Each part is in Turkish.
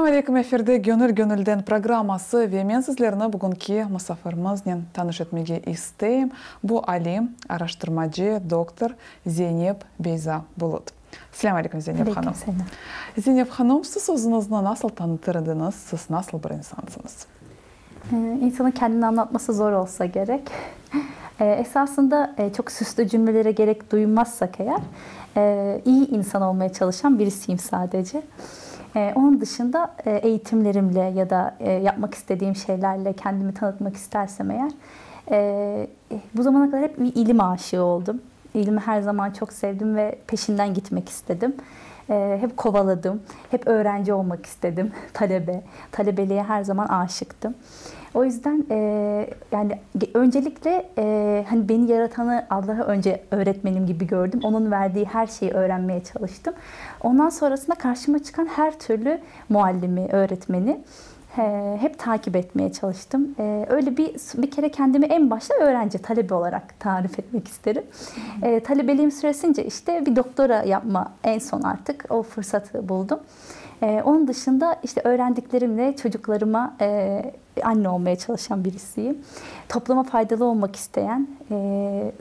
Assalamu alaikum, efirde Gönül programması ve men sizlerine bugünkü misafirimizni tanış etmege isteyim. Bu alim, araştırmacı, doktor Zeynep Beyza Bulut. Assalamu alaikum Zeynep Hanım. Zeynep Hanım, siz özünüzü nasıl tanıtırdınız? Siz nasıl bir insansınız? İnsanın kendini anlatması zor olsa gerek. Esasında çok süslü cümlelere gerek duymazsak eğer, iyi insan olmaya çalışan birisiyim sadece. Onun dışında eğitimlerimle ya da yapmak istediğim şeylerle kendimi tanıtmak istersem eğer, bu zamana kadar hep bir ilim aşığı oldum. İlimi her zaman çok sevdim ve peşinden gitmek istedim. Hep kovaladım, hep öğrenci olmak istedim, talebeliğe her zaman aşıktım. O yüzden yani öncelikle hani beni yaratanı Allah'ı önce öğretmenim gibi gördüm. Onun verdiği her şeyi öğrenmeye çalıştım. Ondan sonrasında karşıma çıkan her türlü muallimi, öğretmeni hep takip etmeye çalıştım. Öyle bir kere kendimi en başta öğrenci, talebe olarak tarif etmek isterim. Talebeliğim süresince işte bir doktora yapma en son artık o fırsatı buldum. Onun dışında işte öğrendiklerimle çocuklarıma anne olmaya çalışan birisiyim. Topluma faydalı olmak isteyen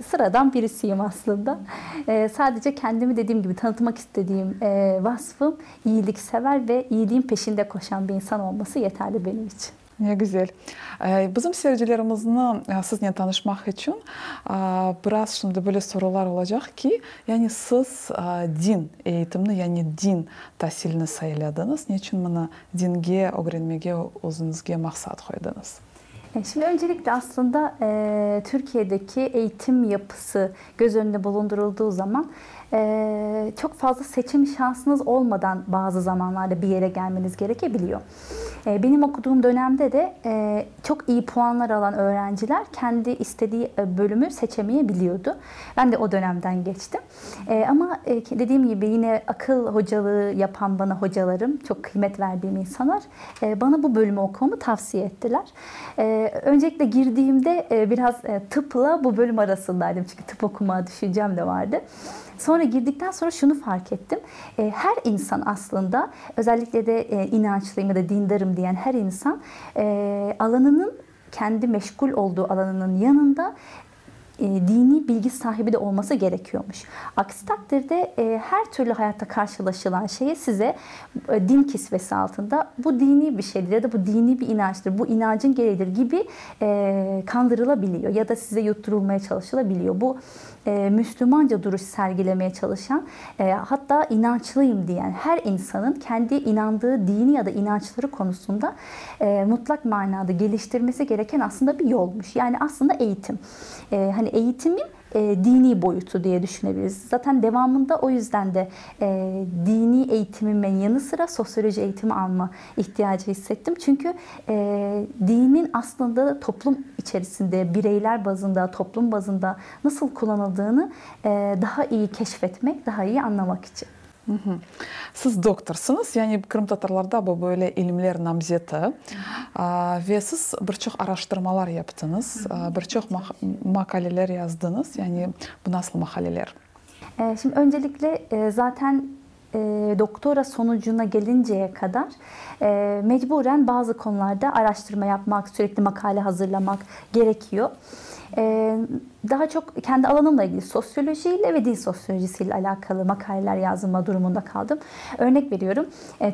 sıradan birisiyim aslında. Sadece kendimi dediğim gibi tanıtmak istediğim vasfım iyiliksever ve iyiliğin peşinde koşan bir insan olması yeterli benim için. Ne güzel. Bizim seyircilerimizle sizinle tanışmak için biraz şimdi böyle sorular olacak ki yani siz din eğitimini yani din tahsilini sayıladınız. Niçin bana dinge öğrenmeye özünüzge maksat koydunuz? Şimdi öncelikle aslında Türkiye'deki eğitim yapısı göz önünde bulundurulduğu zaman çok fazla seçim şansınız olmadan bazı zamanlarda bir yere gelmeniz gerekebiliyor. Benim okuduğum dönemde de çok iyi puanlar alan öğrenciler kendi istediği bölümü seçemeyebiliyordu. Ben de o dönemden geçtim. Ama dediğim gibi yine akıl hocalığı yapan bana hocalarım, çok kıymet verdiğim insanlar bana bu bölümü okumamı tavsiye ettiler. Öncelikle girdiğimde biraz tıpla bu bölüm arasındaydım. Çünkü tıp okuma düşüncem de vardı. Sonra girdikten sonra şunu fark ettim. Her insan aslında özellikle de inançlıyım ya da dindarım diyen her insan alanının kendi meşgul olduğu alanının yanında dini bilgi sahibi de olması gerekiyormuş. Aksi takdirde her türlü hayatta karşılaşılan şeye size din kisvesi altında bu dini bir şeydir ya da bu dini bir inançtır, bu inancın gereğidir gibi kandırılabiliyor ya da size yutturulmaya çalışılabiliyor. Bu Müslümanca duruş sergilemeye çalışan, hatta inançlıyım diyen her insanın kendi inandığı dini ya da inançları konusunda mutlak manada geliştirmesi gereken aslında bir yolmuş. Yani aslında eğitim. Hani eğitimin dini boyutu diye düşünebiliriz. Zaten devamında o yüzden de dini eğitimimin yanı sıra sosyoloji eğitimi alma ihtiyacı hissettim. Çünkü dinin aslında toplum içerisinde, bireyler bazında, toplum bazında nasıl kullanıldığını daha iyi keşfetmek, daha iyi anlamak için. Siz doktorsunuz, yani Kırım Tatarlarda bu böyle ilimler namzeti ve siz birçok araştırmalar yaptınız, birçok makaleler yazdınız. Yani bu nasıl makaleler? Şimdi öncelikle zaten doktora sonucuna gelinceye kadar mecburen bazı konularda araştırma yapmak, sürekli makale hazırlamak gerekiyor. Daha çok kendi alanımla ilgili sosyolojiyle ve dil sosyolojisiyle alakalı makaleler yazma durumunda kaldım. Örnek veriyorum,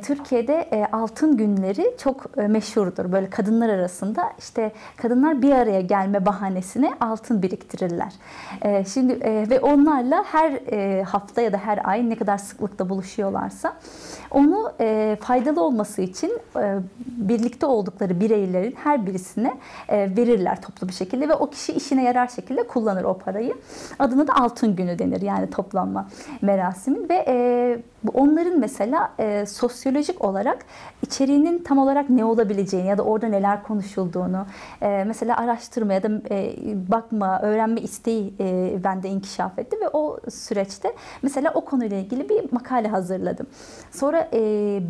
Türkiye'de altın günleri çok meşhurdur. Böyle kadınlar arasında işte kadınlar bir araya gelme bahanesine altın biriktirirler. Şimdi ve onlarla her hafta ya da her ay ne kadar sıklıkla buluşuyorlarsa onu faydalı olması için birlikte oldukları bireylerin her birisine verirler toplu bir şekilde ve o kişi işine yarar şekilde kullanır o parayı. Adına da altın günü denir, yani toplanma merasimin ve onların mesela sosyolojik olarak içeriğinin tam olarak ne olabileceğini ya da orada neler konuşulduğunu mesela araştırma ya da bakma, öğrenme isteği bende inkişaf etti ve o süreçte mesela o konuyla ilgili bir makale hazırladım. Sonra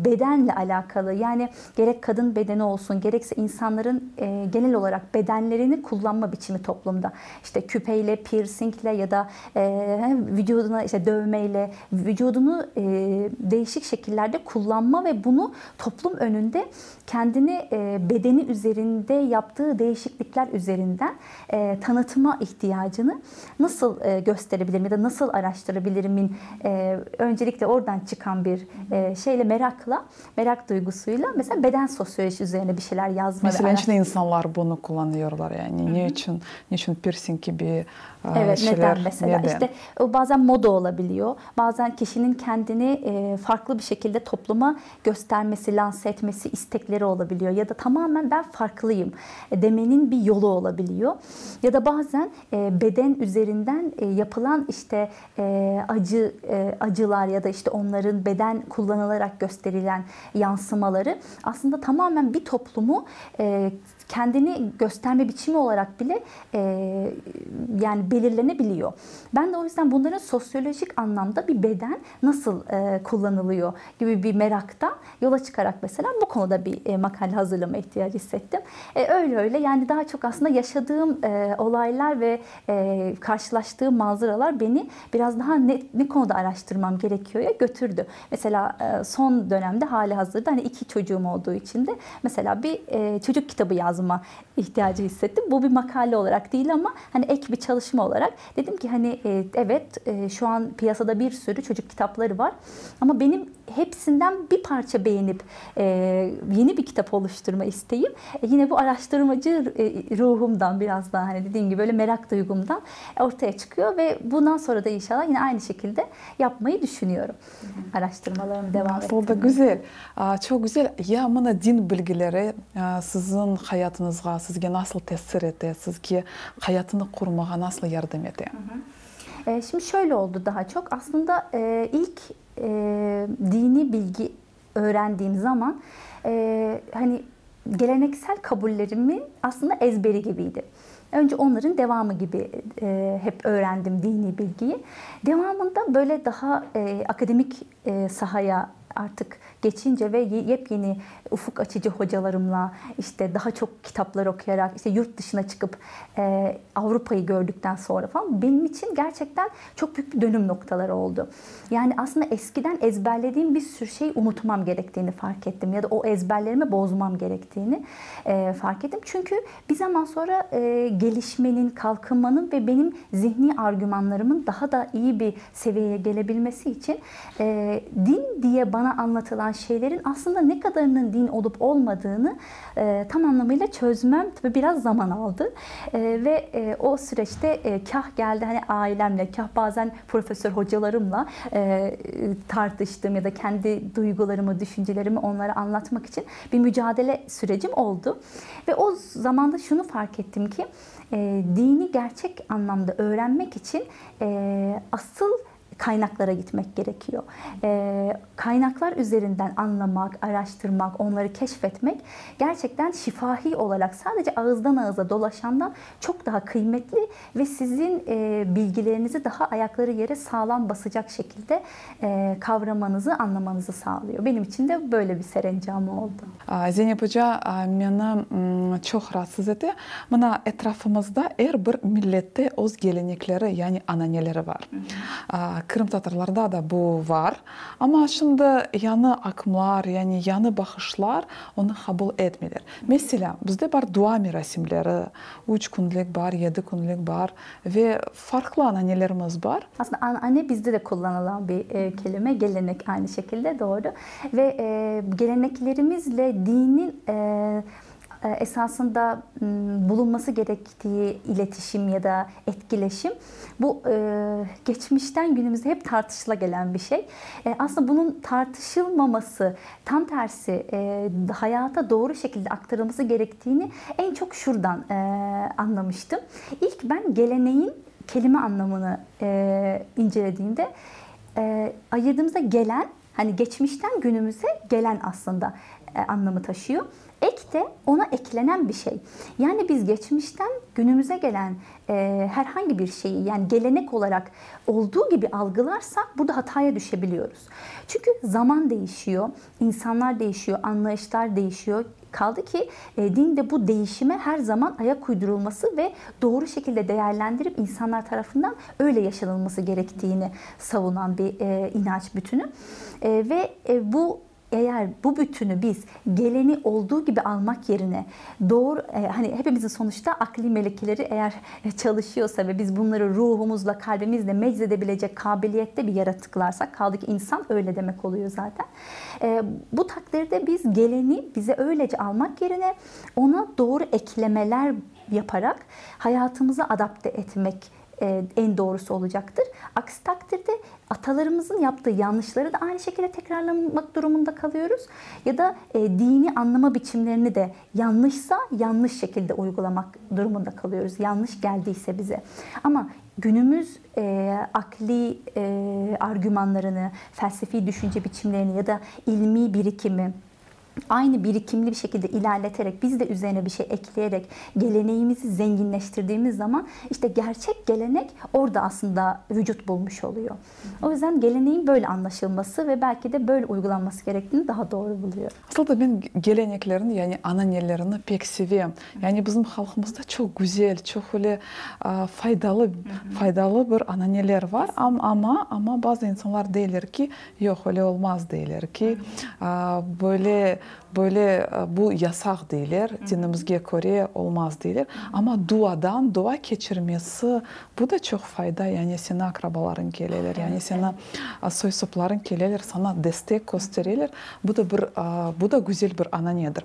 bedenle alakalı, yani gerek kadın bedeni olsun gerekse insanların genel olarak bedenlerini kullanma biçimi toplumda toplumda. İşte küpeyle, piercingle ya da vücuduna işte dövmeyle, vücudunu değişik şekillerde kullanma ve bunu toplum önünde kendini bedeni üzerinde yaptığı değişiklikler üzerinden tanıtma ihtiyacını nasıl gösterebilirim ya da nasıl araştırabilirimin öncelikle oradan çıkan bir şeyle merak duygusuyla mesela beden sosyolojisi üzerine bir şeyler yazma. Mesela içinde insanlar bunu kullanıyorlar yani. Niçin piercing gibi evet, şeyler? neden mesela? Neden? İşte o bazen moda olabiliyor. Bazen kişinin kendini farklı bir şekilde topluma göstermesi, lanse etmesi istekleri olabiliyor. Ya da tamamen ben farklıyım demenin bir yolu olabiliyor. Ya da bazen beden üzerinden yapılan işte acılar ya da işte onların beden kullanılarak gösterilen yansımaları aslında tamamen bir toplumu kendini gösterme biçimi olarak bile yani belirlenebiliyor. Ben de o yüzden bunların sosyolojik anlamda bir beden nasıl kullanılıyor gibi bir meraktan yola çıkarak mesela bu konuda bir makale hazırlama ihtiyacı hissettim. Öyle yani daha çok aslında yaşadığım olaylar ve karşılaştığım manzaralar beni biraz daha ne konuda araştırmam gerekiyor'ya götürdü. Mesela son dönemde hali hazırda hani 2 çocuğum olduğu için de mesela bir çocuk kitabı yazma ihtiyacı hissettim. Bu bir makale olarak değil ama hani ek bir çalışma olarak dedim ki hani evet şu an piyasada bir sürü çocuk kitapları var ama benim hepsinden bir parça beğenip yeni bir kitap oluşturma isteğim yine bu araştırmacı ruhumdan biraz daha hani dediğim gibi böyle merak duygumdan ortaya çıkıyor ve bundan sonra da inşallah yine aynı şekilde yapmayı düşünüyorum. Araştırmalarımı devam ettirmeyi. Aslında güzel. Çok güzel. Ya bana din bilgileri sizin hayatınızga, sizge nasıl tesir etti? Sizge hayatını kurmağa nasıl yardım etti? Şimdi şöyle oldu daha çok. Aslında ilk dini bilgi öğrendiğim zaman hani geleneksel kabullerimin aslında ezberi gibiydi. Önce onların devamı gibi hep öğrendim dini bilgiyi. Devamında böyle daha akademik sahaya artık geçince ve yepyeni ufuk açıcı hocalarımla işte daha çok kitaplar okuyarak işte yurt dışına çıkıp Avrupa'yı gördükten sonra falan benim için gerçekten çok büyük bir dönüm noktaları oldu. Yani aslında eskiden ezberlediğim bir sürü şeyi unutmam gerektiğini fark ettim ya da o ezberlerimi bozmam gerektiğini fark ettim. Çünkü bir zaman sonra gelişmenin, kalkınmanın ve benim zihni argümanlarımın daha da iyi bir seviyeye gelebilmesi için din diye bana anlatılan şeylerin aslında ne kadarının din olup olmadığını tam anlamıyla çözmem tabii biraz zaman aldı. Ve o süreçte kah geldi hani ailemle, kah bazen profesör hocalarımla tartıştığım ya da kendi duygularımı, düşüncelerimi onlara anlatmak için bir mücadele sürecim oldu. Ve o zamanda şunu fark ettim ki dini gerçek anlamda öğrenmek için asıl kaynaklara gitmek gerekiyor. Kaynaklar üzerinden anlamak, araştırmak, onları keşfetmek gerçekten şifahi olarak sadece ağızdan ağıza dolaşandan çok daha kıymetli ve sizin bilgilerinizi daha ayakları yere sağlam basacak şekilde kavramanızı, anlamanızı sağlıyor. Benim için de böyle bir serencamı oldu. Zeynep Hoca beni çok rahatsız etti. Bana etrafımızda her bir millette öz gelenekleri yani ananeleri var. Kırım Tatarlarda da bu var. Ama şimdi yanı akımlar, yani yanı bakışlar onu kabul etmiyorlar. Mesela bizde var dua merasimleri, 3 günlük var, 7 günlük var ve farklı ananelerimiz var. Aslında anne bizde de kullanılan bir kelime, gelenek aynı şekilde doğru. Ve geleneklerimizle dinin esasında bulunması gerektiği iletişim ya da etkileşim bu geçmişten günümüzde hep tartışıla gelen bir şey. Aslında bunun tartışılmaması tam tersi hayata doğru şekilde aktarılması gerektiğini en çok şuradan anlamıştım. İlk ben geleneğin kelime anlamını incelediğimde ayırdığımızda gelen hani geçmişten günümüze gelen aslında anlamı taşıyor. Ek de ona eklenen bir şey. Yani biz geçmişten günümüze gelen herhangi bir şeyi yani gelenek olarak olduğu gibi algılarsak burada hataya düşebiliyoruz. Çünkü zaman değişiyor, insanlar değişiyor, anlayışlar değişiyor, Kaldı ki dinde bu değişime her zaman ayak uydurulması ve doğru şekilde değerlendirip insanlar tarafından öyle yaşanılması gerektiğini savunan bir inanç bütünü. Ve eğer bu bütünü biz geleni olduğu gibi almak yerine doğru, hani hepimizin sonuçta akli melekeleri eğer çalışıyorsa ve biz bunları ruhumuzla, kalbimizle meczedebilecek kabiliyette bir yaratıklarsak, kaldı ki insan öyle demek oluyor zaten. Bu takdirde biz geleni bize öylece almak yerine ona doğru eklemeler yaparak hayatımıza adapte etmek en doğrusu olacaktır. Aksi takdirde atalarımızın yaptığı yanlışları da aynı şekilde tekrarlamak durumunda kalıyoruz. Ya da dini anlama biçimlerini de yanlışsa yanlış şekilde uygulamak durumunda kalıyoruz. Yanlış geldiyse bize. Ama günümüz akli argümanlarını, felsefi düşünce biçimlerini ya da ilmi birikimi aynı birikimli bir şekilde ilerleterek, biz de üzerine bir şey ekleyerek geleneğimizi zenginleştirdiğimiz zaman işte gerçek gelenek orada aslında vücut bulmuş oluyor. O yüzden geleneğin böyle anlaşılması ve belki de böyle uygulanması gerektiğini daha doğru buluyorum. Aslında ben geleneklerini, yani ananelerini pek seviyorum. Yani bizim halkımızda çok güzel, çok öyle faydalı bir ananeler var. Ama bazı insanlar derler ki yok öyle olmaz, derler ki böyle bu yasak değiller, dinimizge göre olmaz değiller. Ama dua geçirmesi, bu da çok fayda. Yani senin akrabaların gelirler, yani senin soysupların gelirler, sana destek gösterirler. Bu da güzel bir ananedir.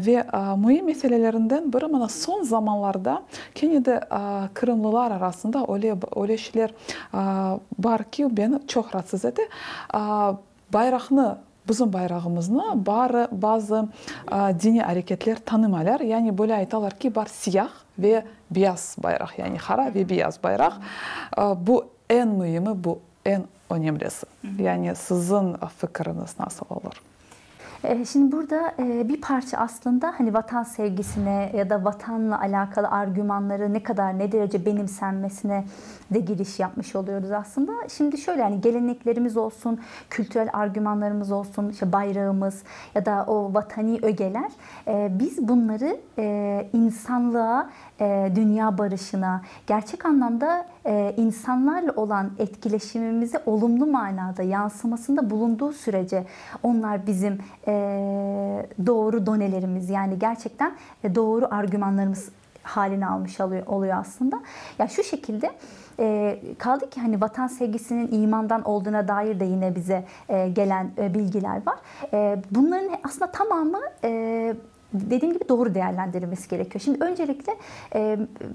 Ve mühim meselelerinden biri, bana son zamanlarda Kenya'da Kırımlılar arasında öyle şeyler var ki beni çok rahatsız etti. Bizim bayrağımızı bazı dini hareketler tanımalar. Yani böyle aytalar ki var siyah ve beyaz bayrak. Yani kara ve beyaz bayrak. Bu en mühimi, bu en önemlisi. Yani sizin fikriniz nasıl olur? Şimdi burada bir parça aslında hani vatan sevgisine ya da vatanla alakalı argümanları ne derece benimsenmesine de giriş yapmış oluyoruz aslında. Şimdi şöyle, yani geleneklerimiz olsun, kültürel argümanlarımız olsun, işte bayrağımız ya da o vatani ögeler, biz bunları insanlığa, dünya barışına, gerçek anlamda insanlarla olan etkileşimimize olumlu manada yansımasında bulunduğu sürece onlar bizim doğru donelerimiz, yani gerçekten doğru argümanlarımız halini almış oluyor aslında. Ya şu şekilde kaldı ki hani vatan sevgisinin imandan olduğuna dair de yine bize gelen bilgiler var. Bunların aslında tamamı dediğim gibi doğru değerlendirilmesi gerekiyor. Şimdi öncelikle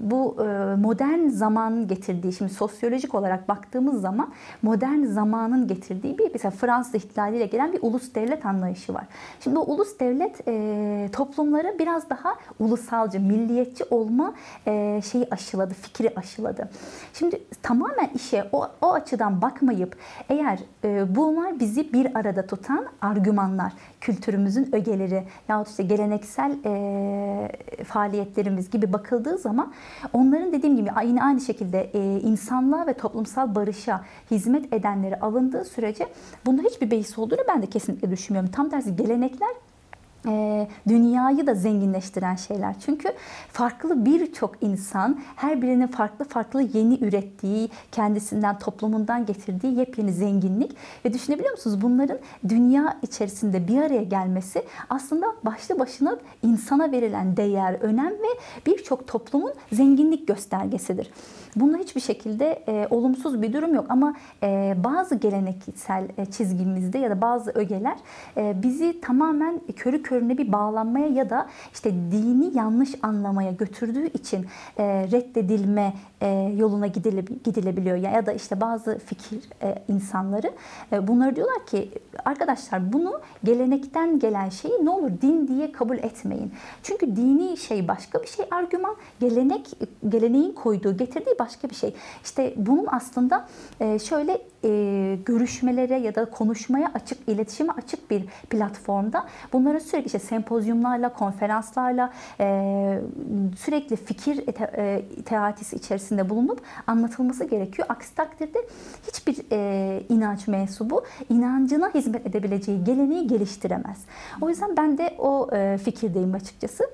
bu modern zamanın getirdiği, şimdi sosyolojik olarak baktığımız zaman modern zamanın getirdiği mesela Fransız ihtilaliyle gelen bir ulus devlet anlayışı var. Şimdi o ulus devlet toplumları biraz daha ulusalcı, milliyetçi olma fikri aşıladı. Şimdi tamamen işe o açıdan bakmayıp, eğer bunlar bizi bir arada tutan argümanlar, kültürümüzün ögeleri yahut işte geleneksel faaliyetlerimiz gibi bakıldığı zaman, onların dediğim gibi aynı şekilde insanlığa ve toplumsal barışa hizmet edenleri alındığı sürece bunda hiçbir beis olduğunu ben de kesinlikle düşünmüyorum. Tam tersi, gelenekler dünyayı da zenginleştiren şeyler. Çünkü farklı birçok insan, her birinin farklı yeni ürettiği, kendisinden, toplumundan getirdiği yepyeni zenginlik ve düşünebiliyor musunuz? Bunların dünya içerisinde bir araya gelmesi aslında başlı başına insana verilen değer, önem ve birçok toplumun zenginlik göstergesidir. Bunda hiçbir şekilde olumsuz bir durum yok. Ama bazı geleneksel çizgimizde ya da bazı ögeler bizi tamamen körü körüne bir bağlanmaya ya da işte dini yanlış anlamaya götürdüğü için reddedilme yoluna gidilebiliyor. Ya da işte bazı fikir insanları bunları diyorlar ki, arkadaşlar bunu gelenekten gelen şeyi ne olur din diye kabul etmeyin. Çünkü dini şey başka bir şey, argüman, geleneğin getirdiği başka bir şey. İşte bunun aslında şöyle görüşmelere ya da konuşmaya açık, iletişime açık bir platformda bunların sürekli işte sempozyumlarla, konferanslarla sürekli fikir teatisi içerisinde bulunup anlatılması gerekiyor. Aksi takdirde hiçbir inanç mensubu inancına hizmet edebileceği geleneği geliştiremez. O yüzden ben de o fikirdeyim açıkçası.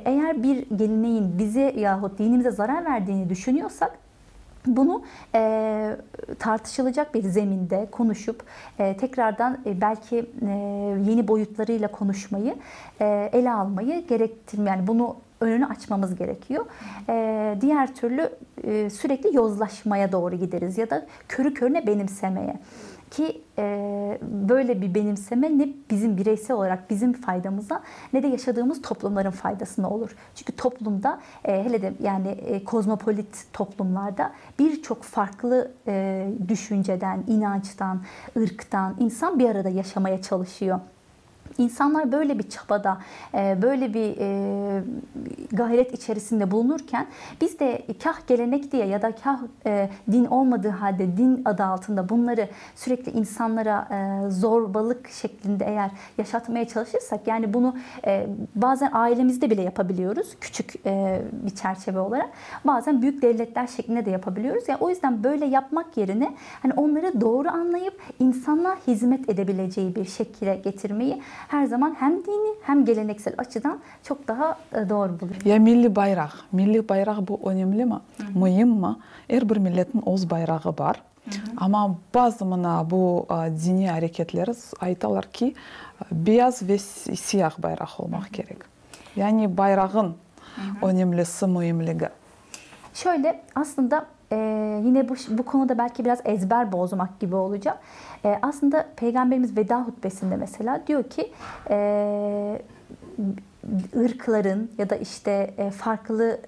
Eğer bir geleneğin bize yahut dinimize zarar verdiğini düşünüyorsak bunu tartışılacak bir zeminde konuşup tekrardan belki yeni boyutlarıyla konuşmayı ele almayı gerektirmiyor. Yani bunu önünü açmamız gerekiyor. Diğer türlü sürekli yozlaşmaya doğru gideriz ya da körü körüne benimsemeye. Ki böyle bir benimseme ne bizim bireysel olarak bizim faydamıza ne de yaşadığımız toplumların faydasına olur. Çünkü toplumda hele de yani kozmopolit toplumlarda birçok farklı düşünceden, inançtan, ırktan insan bir arada yaşamaya çalışıyor. İnsanlar böyle bir çabada, böyle bir gayret içerisinde bulunurken biz de kah gelenek diye ya da kah din olmadığı halde din adı altında bunları sürekli insanlara zorbalık şeklinde eğer yaşatmaya çalışırsak, yani bunu bazen ailemizde bile yapabiliyoruz küçük bir çerçeve olarak, bazen büyük devletler şeklinde de yapabiliyoruz. Yani o yüzden böyle yapmak yerine hani onları doğru anlayıp insanlığa hizmet edebileceği bir şekilde getirmeyi her zaman hem dini hem geleneksel açıdan çok daha doğru buluyorum. Ya milli bayrak bu önemli mi? Mühim mi? Her bir milletin öz bayrağı var. Ama bazı bu dini hareketleri aytalar ki beyaz ve siyah bayrak olmak gerek. Yani bayrağın önemlisi, mühimliği. Şöyle aslında yine bu konuda belki biraz ezber bozmak gibi olacak. Aslında Peygamberimiz veda hutbesinde mesela diyor ki ırkların ya da işte farklı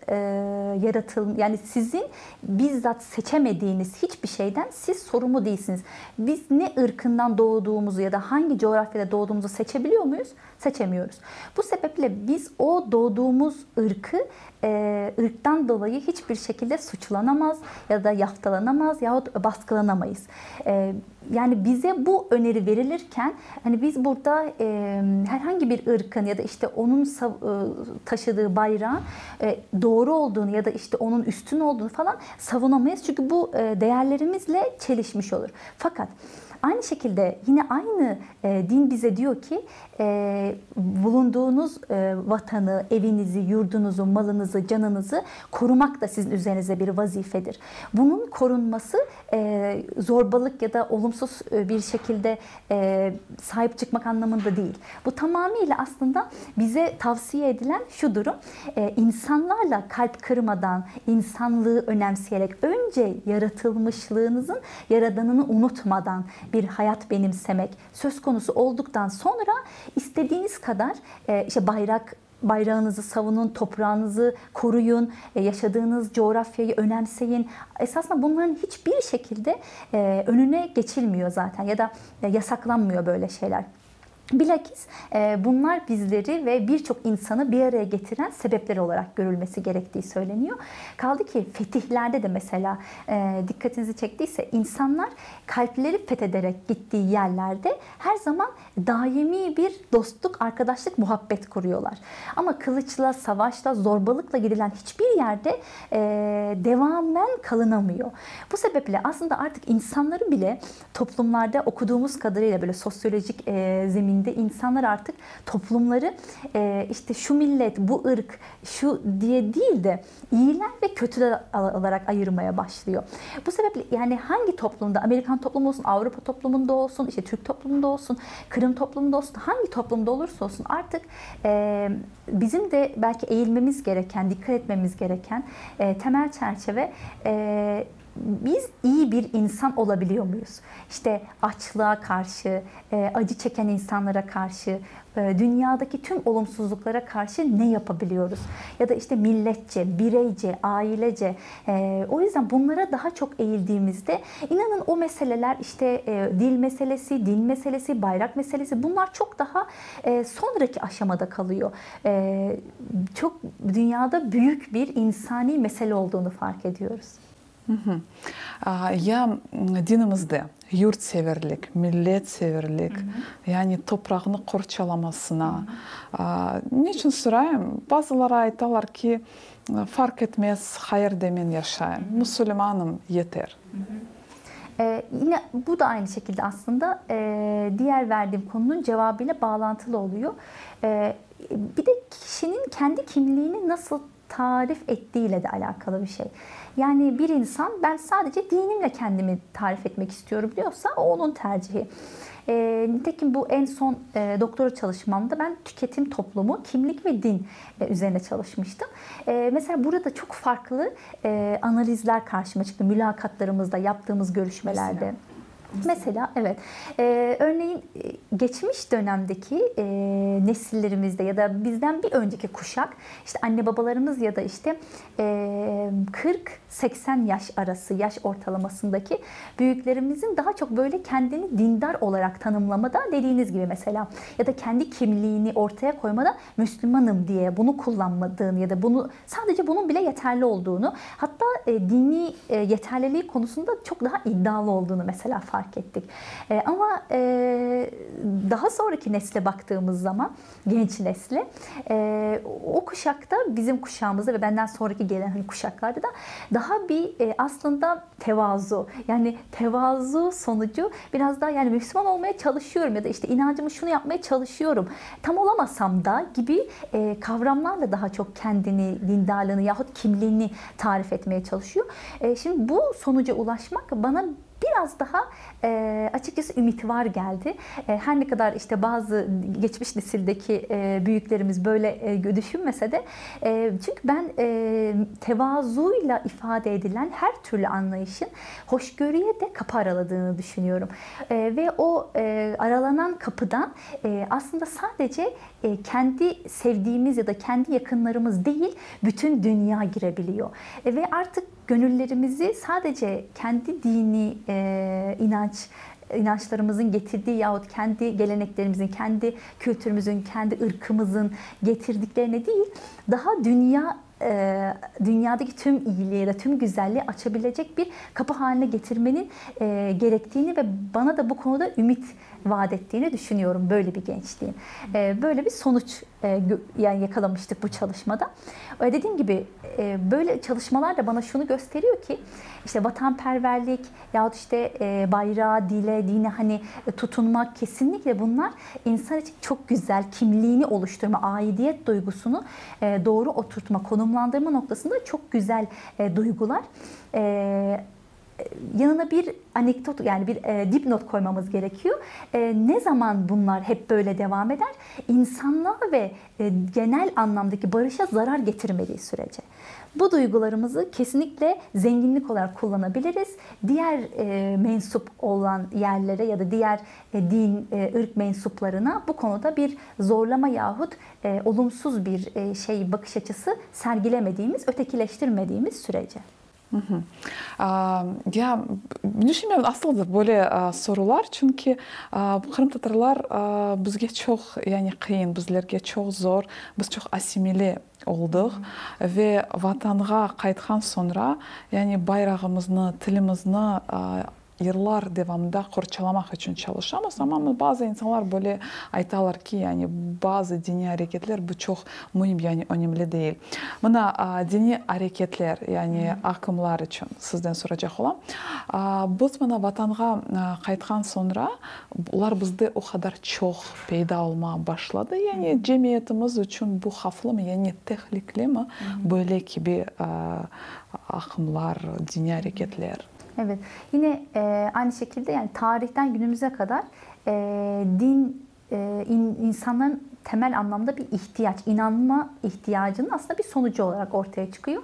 yani sizin bizzat seçemediğiniz hiçbir şeyden siz sorumlu değilsiniz. Biz ne ırkından doğduğumuzu ya da hangi coğrafyada doğduğumuzu seçebiliyor muyuz? Seçemiyoruz. Bu sebeple biz o doğduğumuz ırktan dolayı hiçbir şekilde suçlanamaz ya da yaftalanamaz yahut baskılanamayız. Yani bize bu öneri verilirken hani biz burada herhangi bir ırkın ya da işte onun taşıdığı bayrağın doğru olduğunu ya da işte onun üstün olduğunu falan savunamayız. Çünkü bu değerlerimizle çelişmiş olur. Fakat aynı şekilde yine aynı din bize diyor ki bulunduğunuz vatanı, evinizi, yurdunuzu, malınızı, canınızı korumak da sizin üzerinize bir vazifedir. Bunun korunması zorbalık ya da olumsuz bir şekilde sahip çıkmak anlamında değil. Bu tamamıyla aslında bize tavsiye edilen şu durum: insanlarla kalp kırmadan, insanlığı önemseyerek, önce yaratılmışlığınızın yaradanını unutmadan bir hayat benimsemek söz konusu olduktan sonra istediğiniz kadar işte bayrağınızı savunun, toprağınızı koruyun, yaşadığınız coğrafyayı önemseyin. Esasında bunların hiçbir şekilde önüne geçilmiyor zaten ya da yasaklanmıyor böyle şeyler. Bilakis bunlar bizleri ve birçok insanı bir araya getiren sebepler olarak görülmesi gerektiği söyleniyor. Kaldı ki fetihlerde de mesela dikkatinizi çektiyse insanlar kalpleri fethederek gittiği yerlerde her zaman daimi bir dostluk, arkadaşlık, muhabbet kuruyorlar. Ama kılıçla, savaşla, zorbalıkla gidilen hiçbir yerde devamen kalınamıyor. Bu sebeple aslında artık insanları bile toplumlarda okuduğumuz kadarıyla böyle sosyolojik zemin insanlar artık toplumları işte şu millet, bu ırk, şu diye değil de iyiler ve kötüler olarak ayırmaya başlıyor. Bu sebeple yani hangi toplumda, Amerikan toplumu olsun, Avrupa toplumunda olsun, işte Türk toplumunda olsun, Kırım toplumunda olsun, hangi toplumda olursa olsun artık bizim de belki eğilmemiz gereken, dikkat etmemiz gereken temel çerçeve biz iyi bir insan olabiliyor muyuz? İşte açlığa karşı, acı çeken insanlara karşı, dünyadaki tüm olumsuzluklara karşı ne yapabiliyoruz? Ya da işte milletçe, bireyce, ailece. O yüzden bunlara daha çok eğildiğimizde inanın o meseleler işte dil meselesi, din meselesi, bayrak meselesi bunlar çok daha sonraki aşamada kalıyor. Çok dünyada büyük bir insani mesele olduğunu fark ediyoruz. Ya dinimizde yurtseverlik, milletseverlik, yani toprağını korçalamasına. Niçin sorayım? Bazıları aytalar ki fark etmez, hayır demin yaşayayım. Müslümanım yeter. Yine bu da aynı şekilde aslında diğer verdiğim konunun cevabıyla bağlantılı oluyor. Bir de kişinin kendi kimliğini nasıl tarif ettiğiyle de alakalı bir şey. Yani bir insan ben sadece dinimle kendimi tarif etmek istiyorum diyorsa o onun tercihi. Nitekim bu en son doktora çalışmamda ben tüketim toplumu, kimlik ve din üzerine çalışmıştım. Mesela burada çok farklı analizler karşıma çıktı mülakatlarımızda, yaptığımız görüşmelerde. Mesela evet, örneğin geçmiş dönemdeki nesillerimizde ya da bizden bir önceki kuşak, işte anne babalarımız ya da işte 40-80 yaş arası yaş ortalamasındaki büyüklerimizin daha çok böyle kendini dindar olarak tanımlamada, dediğiniz gibi mesela, ya da kendi kimliğini ortaya koymada Müslümanım diye bunu kullanmadığını ya da bunu sadece bunun bile yeterli olduğunu, hatta dini yeterliliği konusunda çok daha iddialı olduğunu mesela fark ettik. Ama daha sonraki nesle baktığımız zaman, genç nesle, o kuşakta, bizim kuşağımızda ve benden sonraki gelen hani kuşaklarda da daha bir aslında tevazu, yani tevazu sonucu biraz daha, yani Müslüman olmaya çalışıyorum ya da işte inancımı şunu yapmaya çalışıyorum, tam olamasam da gibi kavramlarla daha çok kendini, dindarlığını yahut kimliğini tarif etmeye çalışıyor. Şimdi bu sonuca ulaşmak bana biraz daha açıkçası ümit var geldi. Her ne kadar işte bazı geçmiş nesildeki büyüklerimiz böyle düşünmese de, çünkü ben tevazuyla ifade edilen her türlü anlayışın hoşgörüye de kapı araladığını düşünüyorum. Ve o aralanan kapıdan aslında sadece kendi sevdiğimiz ya da kendi yakınlarımız değil, bütün dünya girebiliyor. Ve artık gönüllerimizi sadece kendi dini inançlarımızın getirdiği yahut kendi geleneklerimizin, kendi kültürümüzün, kendi ırkımızın getirdiklerine değil, daha dünyadaki tüm iyiliği ya da tüm güzelliği açabilecek bir kapı haline getirmenin gerektiğini ve bana da bu konuda ümit vaat ettiğini düşünüyorum, böyle bir gençliğin. Böyle bir sonuç yani yakalamıştık bu çalışmada. Dediğim gibi böyle çalışmalar da bana şunu gösteriyor ki, işte vatanperverlik yahut işte bayrağa, dine hani tutunmak, kesinlikle bunlar insan için çok güzel, kimliğini oluşturma, aidiyet duygusunu doğru oturtma, konumlandırma noktasında çok güzel duygular. Yanına bir anekdot, yani bir dipnot koymamız gerekiyor. Ne zaman bunlar hep böyle devam eder? İnsanlığa ve genel anlamdaki barışa zarar getirmediği sürece. Bu duygularımızı kesinlikle zenginlik olarak kullanabiliriz. Diğer mensup olan yerlere ya da diğer din, ırk mensuplarına bu konuda bir zorlama yahut olumsuz bir bakış açısı sergilemediğimiz, ötekileştirmediğimiz sürece. Ya düşünmüyorum aslında böyle sorular, çünkü Kırım Tatarlar bizge çok, yani kıyın, bizlerge çok zor, biz çok asimile olduk ve vatanğa kaytkan sonra yani bayrağımızı, tilimizni yıllar devamında korçalamak için çalışamaz, ama bazı insanlar böyle aytalar ki yani bazı dini hareketler bu çok mühim, yani önemli değil. Buna dini hareketler, yani akımlar için sizden soracak olan, biz bana vatanğa kaytkan sonra bunlar bizde o kadar çok peyda olmaya başladı. Yani cemiyetimiz için bu haflı mı, yani tehlikeli mi böyle gibi akımlar, dini hareketler? Evet, yine aynı şekilde yani tarihten günümüze kadar din insanların temel anlamda bir ihtiyaç, inanma ihtiyacının aslında bir sonucu olarak ortaya çıkıyor.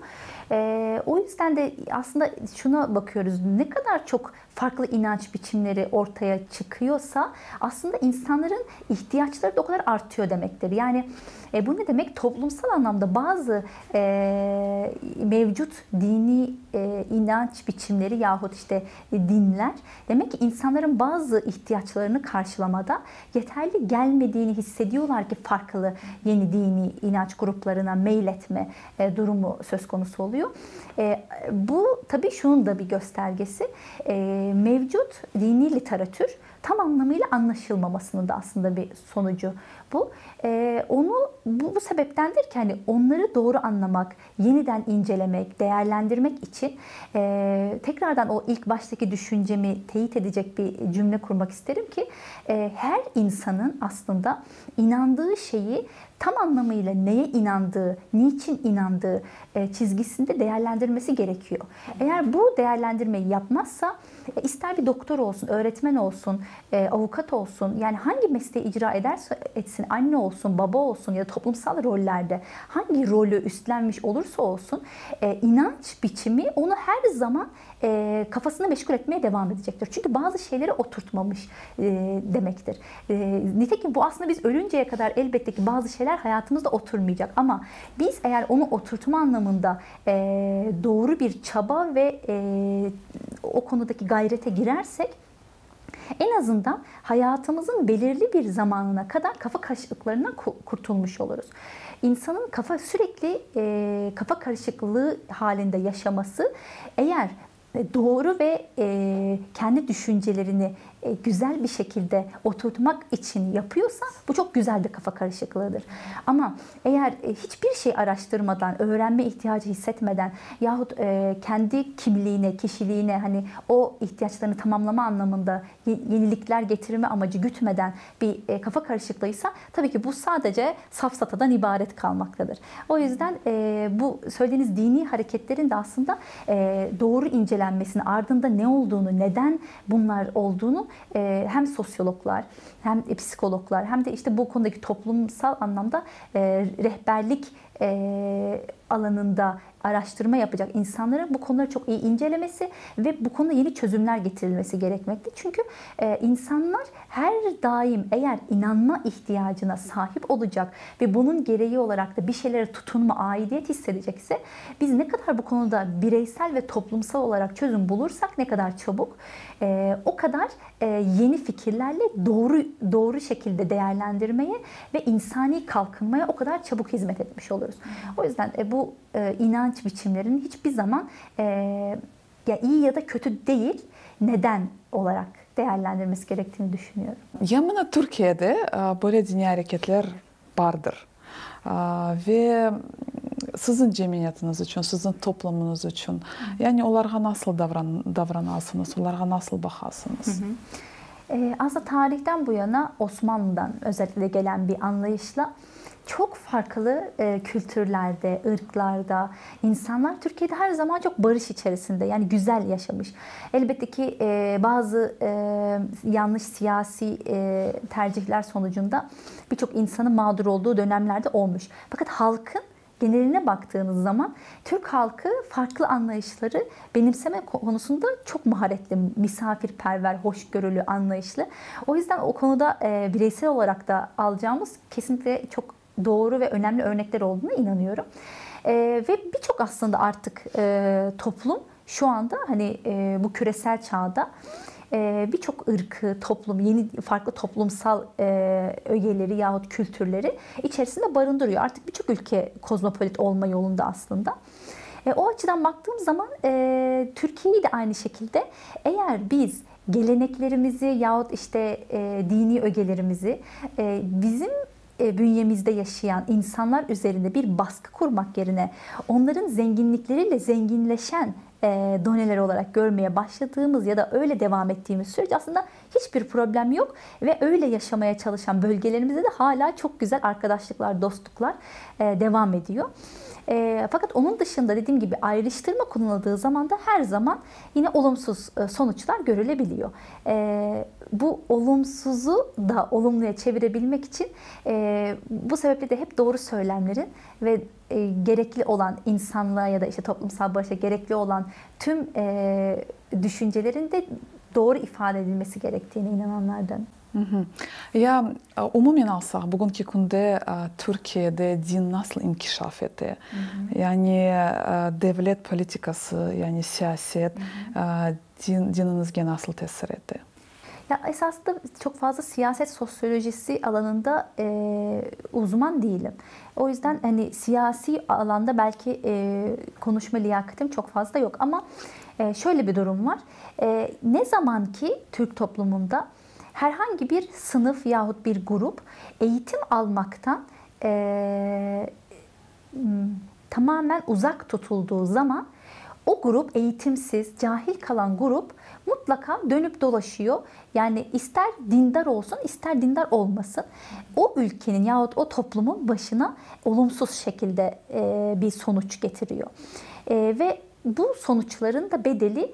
O yüzden de aslında şuna bakıyoruz, ne kadar çok farklı inanç biçimleri ortaya çıkıyorsa aslında insanların ihtiyaçları da o kadar artıyor demektir. Yani bu ne demek? Toplumsal anlamda bazı mevcut dini inanç biçimleri yahut işte dinler demek ki insanların bazı ihtiyaçlarını karşılamada yeterli gelmediğini hissediyorlar ki farklı yeni dini inanç gruplarına meyletme durumu söz konusu oluyor. Bu tabii şunun da bir göstergesi. Mevcut dini literatür tam anlamıyla anlaşılmamasının da aslında bir sonucu bu. Bu sebeptendir ki hani onları doğru anlamak, yeniden incelemek, değerlendirmek için tekrardan o ilk baştaki düşüncemi teyit edecek bir cümle kurmak isterim ki her insanın aslında inandığı şeyi tam anlamıyla neye inandığı, niçin inandığı çizgisinde değerlendirmesi gerekiyor. Eğer bu değerlendirmeyi yapmazsa ister bir doktor olsun, öğretmen olsun, avukat olsun, yani hangi mesleği icra ederse etsin, anne olsun, baba olsun ya da toplumsal rollerde hangi rolü üstlenmiş olursa olsun inanç biçimi onu her zaman kafasını meşgul etmeye devam edecektir. Çünkü bazı şeyleri oturtmamış demektir. Nitekim bu aslında biz ölünceye kadar elbette ki bazı şeyler hayatımızda oturmayacak. Ama biz eğer onu oturtma anlamında doğru bir çaba ve o konudaki gayrete girersek en azından hayatımızın belirli bir zamanına kadar kafa karışıklıklarından kurtulmuş oluruz. İnsanın sürekli kafa karışıklığı halinde yaşaması eğer doğru ve kendi düşüncelerini güzel bir şekilde oturtmak için yapıyorsa bu çok güzel bir kafa karışıklığıdır. Ama eğer hiçbir şey araştırmadan, öğrenme ihtiyacı hissetmeden yahut kendi kimliğine, kişiliğine hani o ihtiyaçlarını tamamlama anlamında yenilikler getirme amacı gütmeden bir kafa karışıklığıysa tabii ki bu sadece safsatadan ibaret kalmaktadır. O yüzden bu söylediğiniz dini hareketlerin de aslında doğru incelenmesini, ardında ne olduğunu, neden bunlar olduğunu hem sosyologlar hem psikologlar hem de işte bu konudaki toplumsal anlamda rehberlik alanında araştırma yapacak insanların bu konuları çok iyi incelemesi ve bu konuda yeni çözümler getirilmesi gerekmekte. Çünkü insanlar her daim eğer inanma ihtiyacına sahip olacak ve bunun gereği olarak da bir şeylere tutunma, aidiyet hissedecekse biz ne kadar bu konuda bireysel ve toplumsal olarak çözüm bulursak ne kadar çabuk o kadar yeni fikirlerle doğru şekilde değerlendirmeye ve insani kalkınmaya o kadar çabuk hizmet etmiş oluruz. O yüzden bu inanç biçimlerinin hiçbir zaman ya iyi ya da kötü değil, neden olarak değerlendirmesi gerektiğini düşünüyorum. Yamına Türkiye'de böyle dini hareketler vardır. Ve sizin cemiyetiniz için, sizin toplumunuz için yani onlara nasıl davranasınız, onlara nasıl bakarsınız? Aslında tarihten bu yana Osmanlı'dan özellikle gelen bir anlayışla çok farklı kültürlerde, ırklarda insanlar Türkiye'de her zaman çok barış içerisinde, yani güzel yaşamış. Elbette ki bazı yanlış siyasi tercihler sonucunda birçok insanın mağdur olduğu dönemlerde olmuş. Fakat halkın geneline baktığınız zaman Türk halkı farklı anlayışları benimseme konusunda çok maharetli, misafirperver, hoşgörülü, anlayışlı. O yüzden o konuda bireysel olarak da alacağımız kesinlikle çok doğru ve önemli örnekler olduğuna inanıyorum. Ve birçok aslında artık toplum şu anda hani bu küresel çağda birçok ırkı, toplum, yeni farklı toplumsal ögeleri yahut kültürleri içerisinde barındırıyor. Artık birçok ülke kozmopolit olma yolunda aslında. O açıdan baktığım zaman Türkiye'yi de aynı şekilde eğer biz geleneklerimizi yahut işte dini ögelerimizi bizim bünyemizde yaşayan insanlar üzerinde bir baskı kurmak yerine onların zenginlikleriyle zenginleşen doneler olarak görmeye başladığımız ya da öyle devam ettiğimiz sürece aslında hiçbir problem yok ve öyle yaşamaya çalışan bölgelerimizde de hala çok güzel arkadaşlıklar, dostluklar devam ediyor. Fakat onun dışında dediğim gibi ayrıştırma kullanıldığı zaman da her zaman yine olumsuz sonuçlar görülebiliyor. Bu olumsuzu da olumluya çevirebilmek için bu sebeple de hep doğru söylemlerin ve gerekli olan insanlığa ya da işte toplumsal barışa gerekli olan tüm düşüncelerin de doğru ifade edilmesi gerektiğine inananlardan. Ya umumen alsak bugünkü günde Türkiye'de din nasıl inkişaf etti? Yani devlet politikası, yani siyaset dinimizge nasıl tesir etti? Ya esasında çok fazla siyaset sosyolojisi alanında uzman değilim. O yüzden hani siyasi alanda belki konuşma liyakatim çok fazla yok. Ama şöyle bir durum var. Ne zaman ki Türk toplumunda herhangi bir sınıf yahut bir grup eğitim almaktan tamamen uzak tutulduğu zaman o grup eğitimsiz, cahil kalan grup mutlaka dönüp dolaşıyor. Yani ister dindar olsun, ister dindar olmasın, o ülkenin yahut o toplumun başına olumsuz şekilde bir sonuç getiriyor. Ve bu sonuçların da bedeli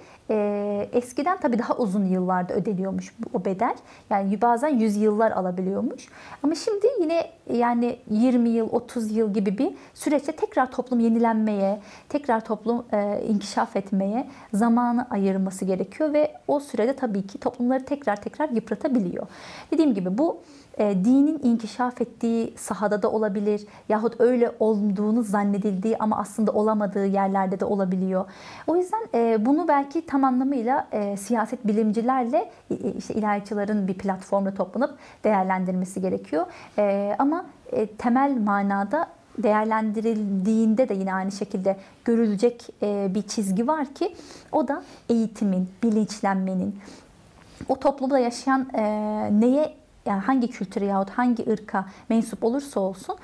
eskiden tabii daha uzun yıllarda ödeniyormuş o bedel. Yani bazen 100 yıllar alabiliyormuş. Ama şimdi yine yani 20 yıl, 30 yıl gibi bir süreçte tekrar toplum yenilenmeye, tekrar toplum inkişaf etmeye zamanı ayırması gerekiyor ve o sürede tabii ki toplumları tekrar yıpratabiliyor. Dediğim gibi bu dinin inkişaf ettiği sahada da olabilir yahut öyle olduğunu zannedildiği ama aslında olamadığı yerlerde de olabiliyor. O yüzden bunu belki tam anlamıyla siyaset bilimcilerle işte ilahiyatçıların bir platformda toplanıp değerlendirmesi gerekiyor. Ama temel manada değerlendirildiğinde de yine aynı şekilde görülecek bir çizgi var ki o da eğitimin, bilinçlenmenin, o toplumda yaşayan neye, yani hangi kültüre yahut hangi ırka mensup olursa olsun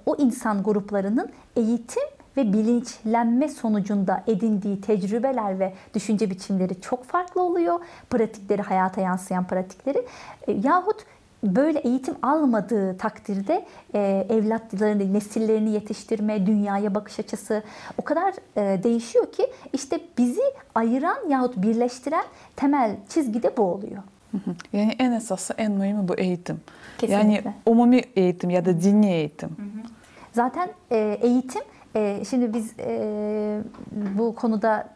o insan gruplarının eğitim ve bilinçlenme sonucunda edindiği tecrübeler ve düşünce biçimleri çok farklı oluyor. Pratikleri, hayata yansıyan pratikleri yahut böyle eğitim almadığı takdirde evlatlarını, nesillerini yetiştirme, dünyaya bakış açısı o kadar değişiyor ki işte bizi ayıran yahut birleştiren temel çizgi de bu oluyor. Yani en esası, en mühimi bu eğitim. Kesinlikle. Yani umumi eğitim ya da dini eğitim. Zaten eğitim, şimdi biz bu konuda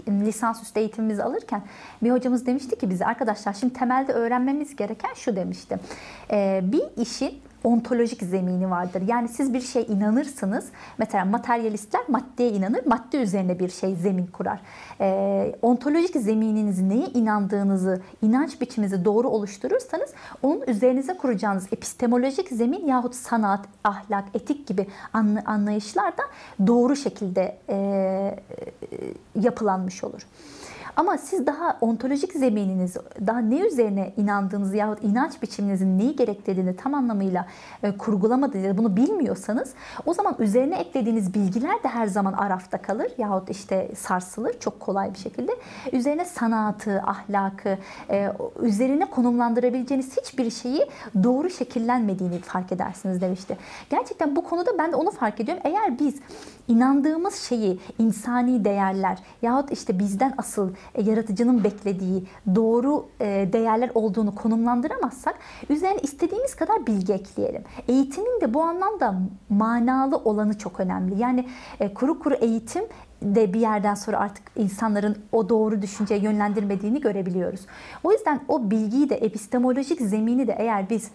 lisansüstü eğitimimizi alırken bir hocamız demişti ki bize, arkadaşlar şimdi temelde öğrenmemiz gereken şu demişti. Bir işin ontolojik zemini vardır. Yani siz bir şeye inanırsınız. Mesela materyalistler maddeye inanır. Madde üzerine bir şey zemin kurar. Ontolojik zemininizi, neye inandığınızı, inanç biçiminizi doğru oluşturursanız onun üzerinize kuracağınız epistemolojik zemin yahut sanat, ahlak, etik gibi anlayışlar da doğru şekilde yapılanmış olur. Ama siz daha ontolojik zemininiz, daha ne üzerine inandığınızı yahut inanç biçiminizin neyi gerektirdiğini tam anlamıyla kurgulamadığınızı, bunu bilmiyorsanız o zaman üzerine eklediğiniz bilgiler de her zaman arafta kalır yahut işte sarsılır çok kolay bir şekilde. Üzerine sanatı, ahlakı, üzerine konumlandırabileceğiniz hiçbir şeyi doğru şekillenmediğini fark edersiniz demişti. Gerçekten bu konuda ben de onu fark ediyorum. Eğer biz inandığımız şeyi, insani değerler yahut işte bizden asıl yaratıcının beklediği doğru değerler olduğunu konumlandıramazsak üzerine istediğimiz kadar bilgi ekleyelim. Eğitimin de bu anlamda manalı olanı çok önemli. Yani kuru kuru eğitim de bir yerden sonra artık insanların o doğru düşünceye yönlendirmediğini görebiliyoruz. O yüzden o bilgiyi de, epistemolojik zemini de eğer biz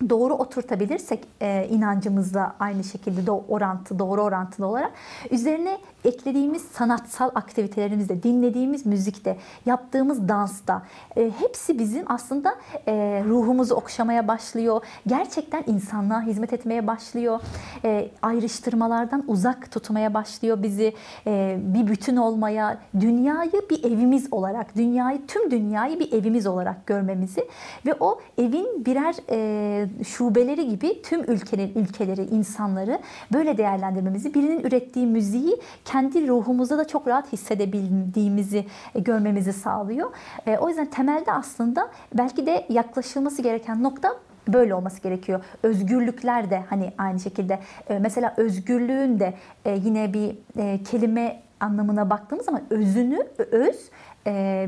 doğru oturtabilirsek inancımızla aynı şekilde doğru orantılı olarak üzerine eklediğimiz sanatsal aktivitelerimizde, dinlediğimiz müzikte, yaptığımız dansta hepsi bizim aslında ruhumuzu okşamaya başlıyor. Gerçekten insanlığa hizmet etmeye başlıyor. Ayrıştırmalardan uzak tutmaya başlıyor bizi. Bir bütün olmaya, dünyayı bir evimiz olarak, tüm dünyayı bir evimiz olarak görmemizi ve o evin birer şubeleri gibi tüm ülkeleri, insanları böyle değerlendirmemizi, birinin ürettiği müziği kendi ruhumuzda da çok rahat hissedebildiğimizi görmemizi sağlıyor. O yüzden temelde aslında belki de yaklaşılması gereken nokta böyle olması gerekiyor. Özgürlükler de hani aynı şekilde, mesela özgürlüğün de yine bir kelime anlamına baktığımız zaman özünü,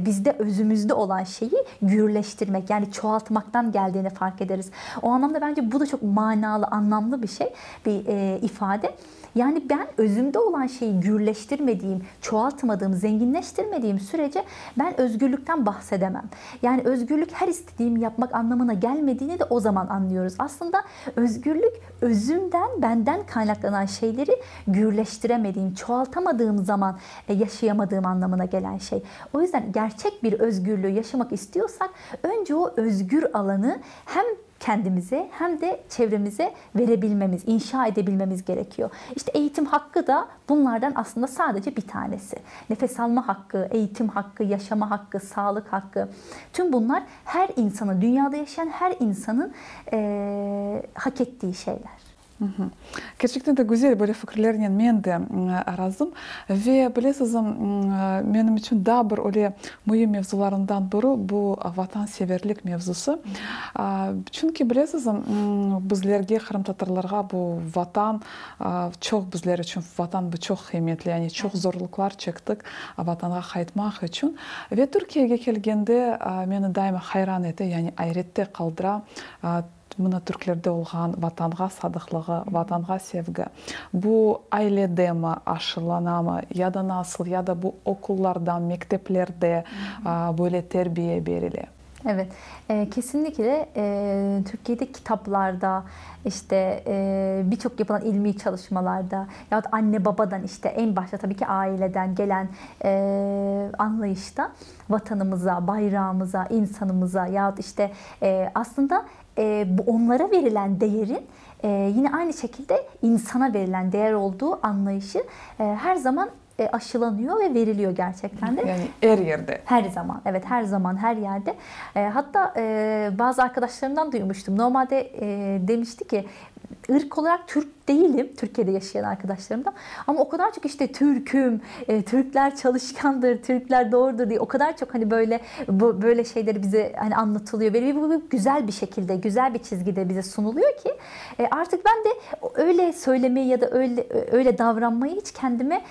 bizde özümüzde olan şeyi gürleştirmek, yani çoğaltmaktan geldiğini fark ederiz. O anlamda bence bu da çok manalı, anlamlı bir şey, bir ifade. Yani ben özümde olan şeyi gürleştirmediğim, çoğaltmadığım, zenginleştirmediğim sürece ben özgürlükten bahsedemem. Yani özgürlük her istediğimi yapmak anlamına gelmediğini de o zaman anlıyoruz. Aslında özgürlük özümden, benden kaynaklanan şeyleri gürleştiremediğim, çoğaltamadığım zaman yaşayamadığım anlamına gelen şey. O yüzden gerçek bir özgürlüğü yaşamak istiyorsak önce o özgür alanı hem kendimize hem de çevremize verebilmemiz, inşa edebilmemiz gerekiyor. İşte eğitim hakkı da bunlardan aslında sadece bir tanesi. Nefes alma hakkı, eğitim hakkı, yaşama hakkı, sağlık hakkı. Tüm bunlar her insanın, dünyada yaşayan her insanın hak ettiği şeyler. Gerçekten de güzel böyle fikirlerden men de razım ve bilesiz benim için daha bir öyle mühim mevzularından biri bu vatanseverlik mevzusu. Çünkü bilesiz bizlerge Kırım Tatarlarga bu vatan çok bizler için vatan bu çok kıymetli, yani çok zorluklar çektik vatana kaytmak için ve Türkiye'ye gelgende beni daima hayran etti, yani hayretте kaldıra. Mına Türklerde olğan vatanğa sadıqlığı, vatanğa sevgi. Bu ailede mi aşılana mı ya da nasıl, ya da bu okullardan, mekteplerde böyle terbiye verili? Evet, kesinlikle Türkiye'de kitaplarda, işte birçok yapılan ilmi çalışmalarda yahut anne babadan, işte en başta tabii ki aileden gelen anlayışta vatanımıza, bayrağımıza, insanımıza yahut işte aslında onlara verilen değerin yine aynı şekilde insana verilen değer olduğu anlayışı her zaman aşılanıyor ve veriliyor gerçekten de. Yani her yerde. Her zaman, evet, her zaman, her yerde. Hatta bazı arkadaşlarımdan duymuştum. Normalde demişti ki ırk olarak Türk değilim, Türkiye'de yaşayan arkadaşlarımdan. Ama o kadar çok işte Türk'üm, Türkler çalışkandır, Türkler doğrudur diye o kadar çok hani böyle şeyleri bize hani anlatılıyor. Ve bu güzel bir şekilde, güzel bir çizgide bize sunuluyor ki artık ben de öyle söylemeyi ya da öyle davranmayı hiç kendime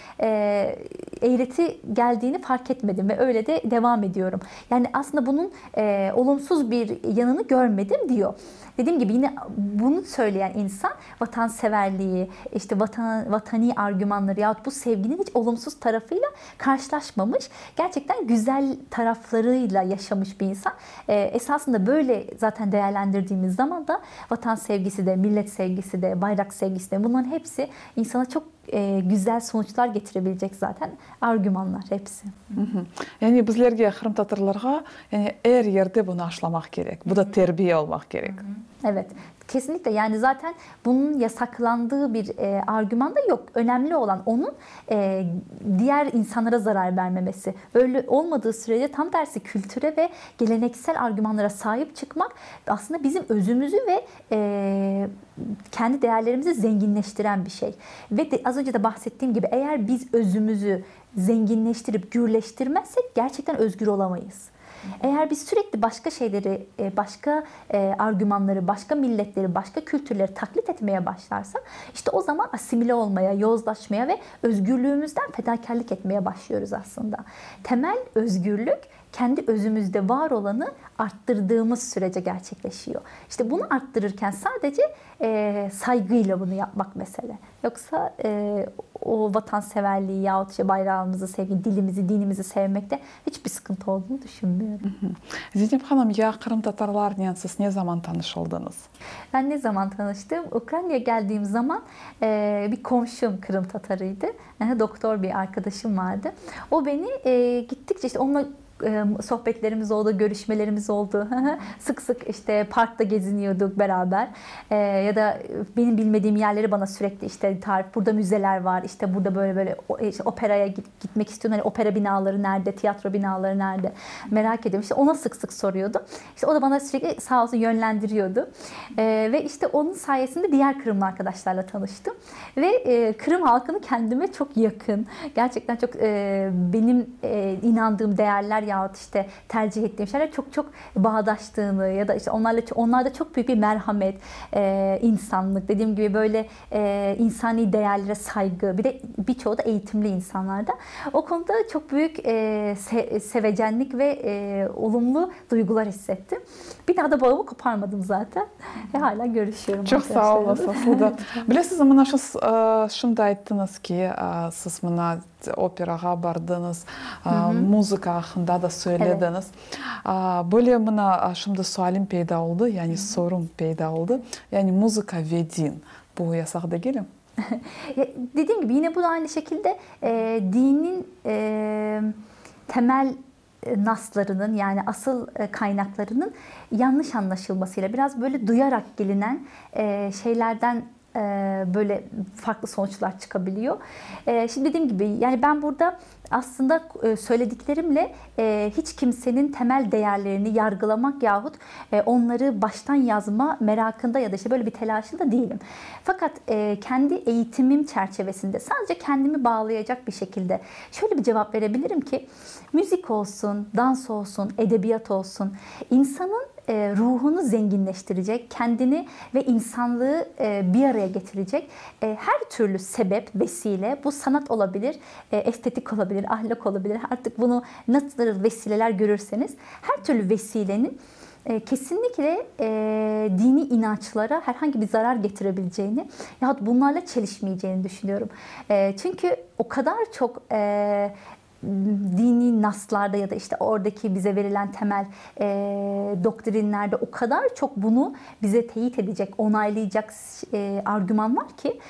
eğreti geldiğini fark etmedim ve öyle de devam ediyorum. Yani aslında bunun olumsuz bir yanını görmedim diyor. Dediğim gibi yine bunu söyleyen insan vatanseverliği, işte vatani argümanları yahut bu sevginin hiç olumsuz tarafıyla karşılaşmamış. Gerçekten güzel taraflarıyla yaşamış bir insan. Esasında böyle zaten değerlendirdiğimiz zaman da vatan sevgisi de, millet sevgisi de, bayrak sevgisi de, bunların hepsi insana çok güzel sonuçlar getirebilecek zaten argümanlar hepsi. Yani bizlerge Kırım Tatarlarga yani her yerde bunu aşılamak gerek. Bu da terbiye olmak gerek. Evet. Kesinlikle, yani zaten bunun yasaklandığı bir argüman da yok. Önemli olan onun diğer insanlara zarar vermemesi. Öyle olmadığı sürece tam tersi kültüre ve geleneksel argümanlara sahip çıkmak aslında bizim özümüzü ve kendi değerlerimizi zenginleştiren bir şey. Ve az önce de bahsettiğim gibi eğer biz özümüzü zenginleştirip gürleştirmezsek gerçekten özgür olamayız. Eğer biz sürekli başka şeyleri, başka argümanları, başka milletleri, başka kültürleri taklit etmeye başlarsak işte o zaman asimile olmaya, yozlaşmaya ve özgürlüğümüzden fedakarlık etmeye başlıyoruz aslında. Temel özgürlük kendi özümüzde var olanı arttırdığımız sürece gerçekleşiyor. İşte bunu arttırırken sadece saygıyla bunu yapmak mesele. Yoksa o vatanseverliği yahut işte bayrağımızı sevgi, dilimizi, dinimizi sevmekte hiçbir sıkıntı olduğunu düşünmüyorum. Zeynep Hanım, ya Kırım Tatarlarla siz ne zaman tanışıldınız? Ben ne zaman tanıştım? Ukrayna'ya geldiğim zaman bir komşum Kırım Tatarıydı. Doktor bir arkadaşım vardı. O beni gittikçe işte onunla sohbetlerimiz oldu, görüşmelerimiz oldu. Sık sık işte parkta geziniyorduk beraber. Ya da benim bilmediğim yerleri bana sürekli işte tarif, burada müzeler var, işte burada böyle işte operaya gitmek istiyorum. Hani opera binaları nerede, tiyatro binaları nerede merak ediyorum. İşte ona sık sık soruyordum. İşte o da bana sürekli sağ olsun yönlendiriyordu. Ve işte onun sayesinde diğer Kırımlı arkadaşlarla tanıştım. Ve Kırım halkını kendime çok yakın, gerçekten çok benim inandığım değerler yahut işte tercih ettiğim şeyler çok çok bağdaştığını ya da işte onlarda çok büyük bir merhamet, insanlık, dediğim gibi böyle insani değerlere saygı, bir de birçoğu da eğitimli insanlarda. O konuda çok büyük sevecenlik ve olumlu duygular hissettim. Bir daha da bağımı koparmadım zaten. Ve hala görüşüyorum. Çok sağ olun aslında. Bilesiz, mana şunda ayttınız ki siz mana operaga bardınız, muzika hakkında da söylediniz. Böyle mana şimdi sualim peyda oldu, yani sorum peyda oldu. Yani muzika ve din, bu yasak değil mi? Dediğim gibi yine bu da aynı şekilde dinin temel naslarının, yani asıl kaynaklarının yanlış anlaşılmasıyla biraz böyle duyarak gelinen şeylerden böyle farklı sonuçlar çıkabiliyor. Şimdi dediğim gibi yani ben burada aslında söylediklerimle hiç kimsenin temel değerlerini yargılamak yahut onları baştan yazma merakında ya da işte böyle bir telaşında değilim. Fakat kendi eğitimim çerçevesinde sadece kendimi bağlayacak bir şekilde şöyle bir cevap verebilirim ki müzik olsun, dans olsun, edebiyat olsun insanın ruhunu zenginleştirecek, kendini ve insanlığı bir araya getirecek her türlü sebep, vesile, bu sanat olabilir, estetik olabilir, ahlak olabilir. Artık bunu nasıl vesileler görürseniz her türlü vesilenin kesinlikle dini inançlara herhangi bir zarar getirebileceğini yahut bunlarla çelişmeyeceğini düşünüyorum. Çünkü o kadar çok dini naslarda ya da işte oradaki bize verilen temel doktrinlerde o kadar çok bunu bize teyit edecek, onaylayacak argüman var ki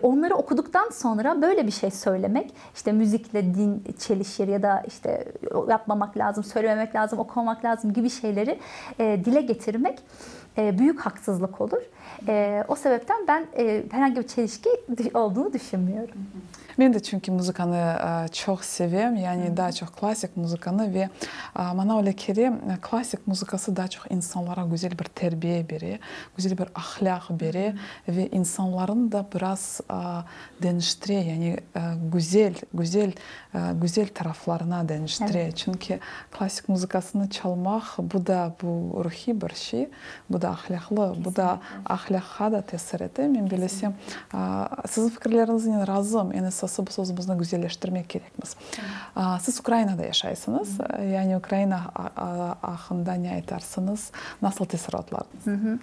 onları okuduktan sonra böyle bir şey söylemek, işte müzikle din çelişir ya da işte yapmamak lazım, söylememek lazım, okumamak lazım gibi şeyleri dile getirmek büyük haksızlık olur. O sebepten ben herhangi bir çelişki olduğunu düşünmüyorum. Ben de çünkü müzikanı çok seviyorum. Yani daha çok klasik müzikanı ve bana öyle ki klasik müzikası daha çok insanlara güzel bir terbiye veriyor, güzel bir ahlak veriyor ve insanların da biraz dönüştürüyor. Yani güzel taraflarına dönüştürüyor. Evet. Çünkü klasik müzikasını çalmak bu ruhi bir şey, bu da ahlaklı, bu da ahlaka da tesir ediyor. Ben bilesem sizin fikirlerinizle razıyım. Yani bu sözümüzü güzelleştirmek gerekmez. Siz Ukrayna'da yaşaysınız. Yani Ukrayna hakkında ne aytarsınız? Nasıl teşebbüsleriniz?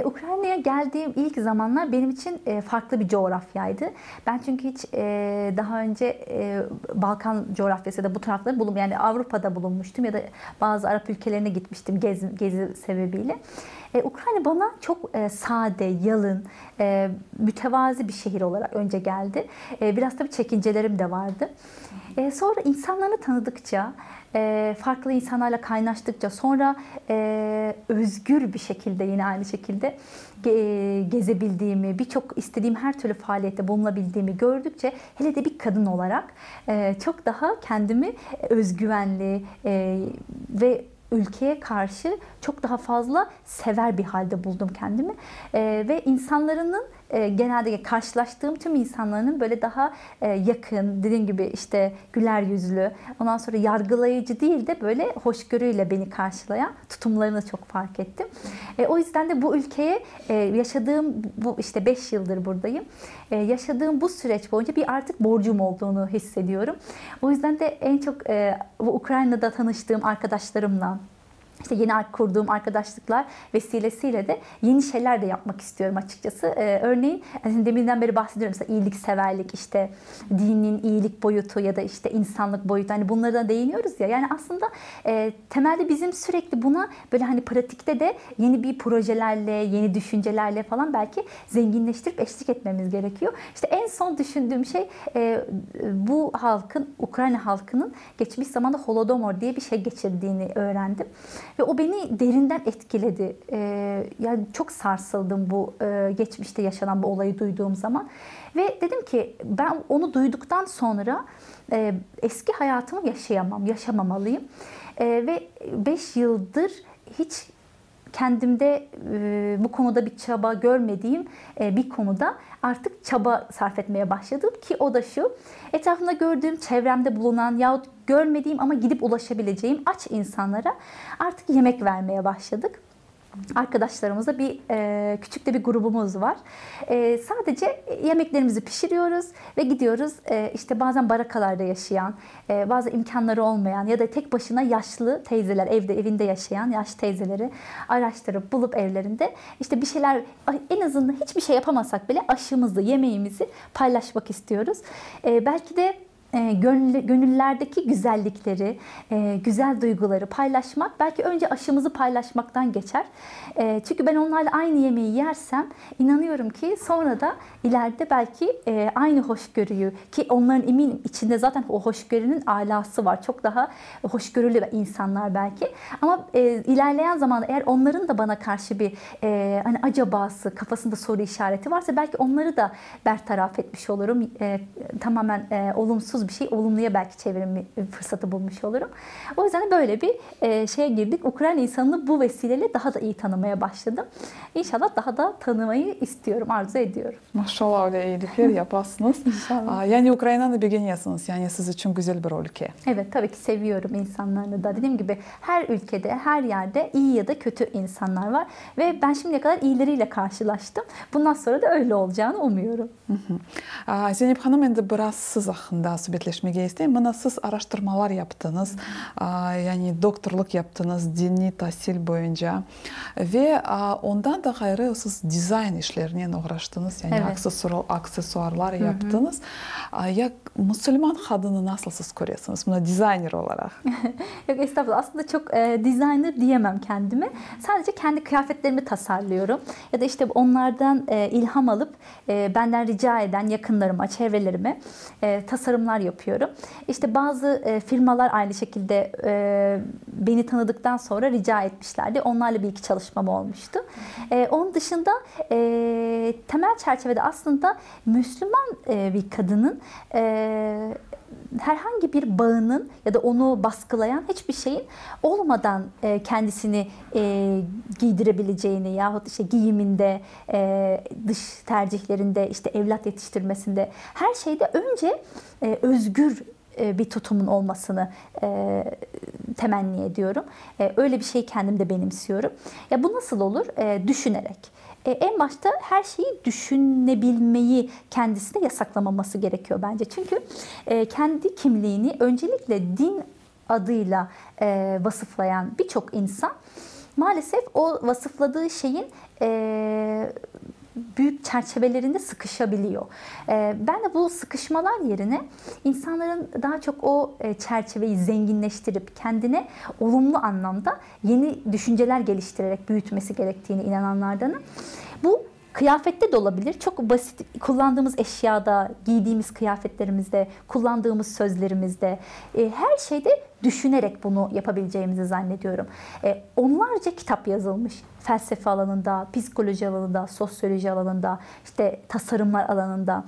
Ukrayna'ya geldiğim ilk zamanlar benim için farklı bir coğrafyaydı. Ben çünkü hiç daha önce Balkan coğrafyası da bu tarafları yani Avrupa'da bulunmuştum ya da bazı Arap ülkelerine gitmiştim gezi sebebiyle. Ukrayna bana çok sade, yalın, mütevazi bir şehir olarak önce geldi. Biraz tabii çekincelerim de vardı. Sonra insanlarını tanıdıkça, farklı insanlarla kaynaştıkça, sonra özgür bir şekilde yine aynı şekilde gezebildiğimi, birçok istediğim her türlü faaliyette bulunabildiğimi gördükçe, hele de bir kadın olarak çok daha kendimi özgüvenli ve ülkeye karşı çok daha fazla sever bir halde buldum kendimi. Ve insanların genelde karşılaştığım tüm insanların böyle daha yakın, dediğim gibi işte güler yüzlü, ondan sonra yargılayıcı değil de böyle hoşgörüyle beni karşılayan tutumlarını çok fark ettim. O yüzden de bu ülkeye yaşadığım bu işte 5 yıldır buradayım. Yaşadığım bu süreç boyunca bir artık borcum olduğunu hissediyorum. O yüzden de en çok bu Ukrayna'da tanıştığım arkadaşlarımla, İşte yeni kurduğum arkadaşlıklar vesilesiyle de yeni şeyler de yapmak istiyorum açıkçası. Örneğin deminden beri bahsediyorum, mesela iyilikseverlik, işte dinin iyilik boyutu ya da işte insanlık boyutu, hani bunlara da değiniyoruz ya. Yani aslında temelde bizim sürekli buna böyle hani pratikte de yeni bir projelerle, yeni düşüncelerle falan belki zenginleştirip eşlik etmemiz gerekiyor. İşte en son düşündüğüm şey bu halkın, Ukrayna halkının geçmiş zamanda Holodomor diye bir şey geçirdiğini öğrendim. Ve o beni derinden etkiledi. Yani çok sarsıldım bu geçmişte yaşanan bu olayı duyduğum zaman. Ve dedim ki ben onu duyduktan sonra eski hayatımı yaşamamalıyım. Ve 5 yıldır hiç kendimde bu konuda bir çaba görmediğim bir konuda artık çaba sarf etmeye başladım ki o da şu: etrafımda gördüğüm, çevremde bulunan yahut görmediğim ama gidip ulaşabileceğim aç insanlara artık yemek vermeye başladık. Arkadaşlarımızla küçük de bir grubumuz var. Sadece yemeklerimizi pişiriyoruz ve gidiyoruz. İşte bazen barakalarda yaşayan, bazı imkanları olmayan ya da tek başına yaşlı teyzeler, evinde yaşayan yaşlı teyzeleri araştırıp bulup evlerinde işte bir şeyler, en azından hiçbir şey yapamasak bile aşımızı, yemeğimizi paylaşmak istiyoruz. Belki de gönüllerdeki güzellikleri, güzel duyguları paylaşmak belki önce aşımızı paylaşmaktan geçer. Çünkü ben onlarla aynı yemeği yersem inanıyorum ki sonra da ileride belki aynı hoşgörüyü, ki onların eminim içinde zaten o hoşgörünün alası var. Çok daha hoşgörülü insanlar belki. Ama ilerleyen zamanda eğer onların da bana karşı bir hani acabası, kafasında soru işareti varsa belki onları da bertaraf etmiş olurum. Tamamen olumsuz bir şey olumluya belki çevirme fırsatı bulmuş olurum. O yüzden böyle bir şeye girdik. Ukrayna insanını bu vesileyle daha da iyi tanımaya başladım. İnşallah daha da tanımayı istiyorum, arzu ediyorum. Maşallah öyle iyilikler yapasınız. İnşallah. Yani Ukrayna'nı beğeniyorsunuz. Yani siz için güzel bir ülke. Evet, tabii ki seviyorum insanlarını da. Dediğim gibi her ülkede, her yerde iyi ya da kötü insanlar var. Ve ben şimdiye kadar iyileriyle karşılaştım. Bundan sonra da öyle olacağını umuyorum. Zeynep Hanım, endi biraz siz hakkında söhbetleşmeye isteyim. Bana siz araştırmalar yaptınız. Yani doktorluk yaptınız dini tahsil boyunca. Ve ondan da gayrı siz dizayn işlerine uğraştınız. Yani evet. aksesuarlar yaptınız. Ya Müslüman kadını nasıl siz görüyorsunuz? Buna dizayner olarak. Yok estağfurullah. Aslında çok designer diyemem kendime. Sadece kendi kıyafetlerimi tasarlıyorum. Ya da işte onlardan ilham alıp benden rica eden yakınlarıma, çevrelerime tasarımlar yapıyorum. İşte bazı firmalar aynı şekilde beni tanıdıktan sonra rica etmişlerdi. Onlarla bir iki çalışmam olmuştu. Onun dışında temel çerçevede aslında Müslüman bir kadının herhangi bir bağının ya da onu baskılayan hiçbir şeyin olmadan kendisini giydirebileceğini yahut işte giyiminde, dış tercihlerinde, işte evlat yetiştirmesinde her şeyde önce özgür bir tutumun olmasını temenni ediyorum. Öyle bir şey kendimde benimsiyorum. Ya bu nasıl olur? Düşünerek. En başta her şeyi düşünebilmeyi kendisine yasaklamaması gerekiyor bence. Çünkü kendi kimliğini öncelikle din adıyla vasıflayan birçok insan maalesef o vasıfladığı şeyin büyük çerçevelerinde sıkışabiliyor. Ben de bu sıkışmalar yerine insanların daha çok o çerçeveyi zenginleştirip kendine olumlu anlamda yeni düşünceler geliştirerek büyütmesi gerektiğine inananlardanım. Bu kıyafette de olabilir. Çok basit kullandığımız eşyada, giydiğimiz kıyafetlerimizde, kullandığımız sözlerimizde, her şeyde düşünerek bunu yapabileceğimizi zannediyorum. Onlarca kitap yazılmış. Felsefe alanında, psikoloji alanında, sosyoloji alanında, işte tasarımlar alanında.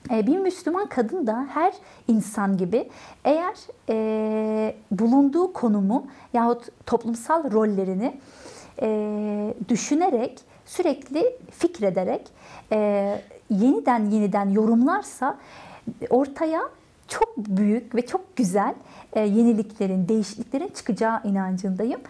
Bir Müslüman kadın da her insan gibi eğer bulunduğu konumu yahut toplumsal rollerini düşünerek, sürekli fikrederek yeniden yorumlarsa ortaya çok büyük ve çok güzel yeniliklerin, değişikliklerin çıkacağı inancındayım.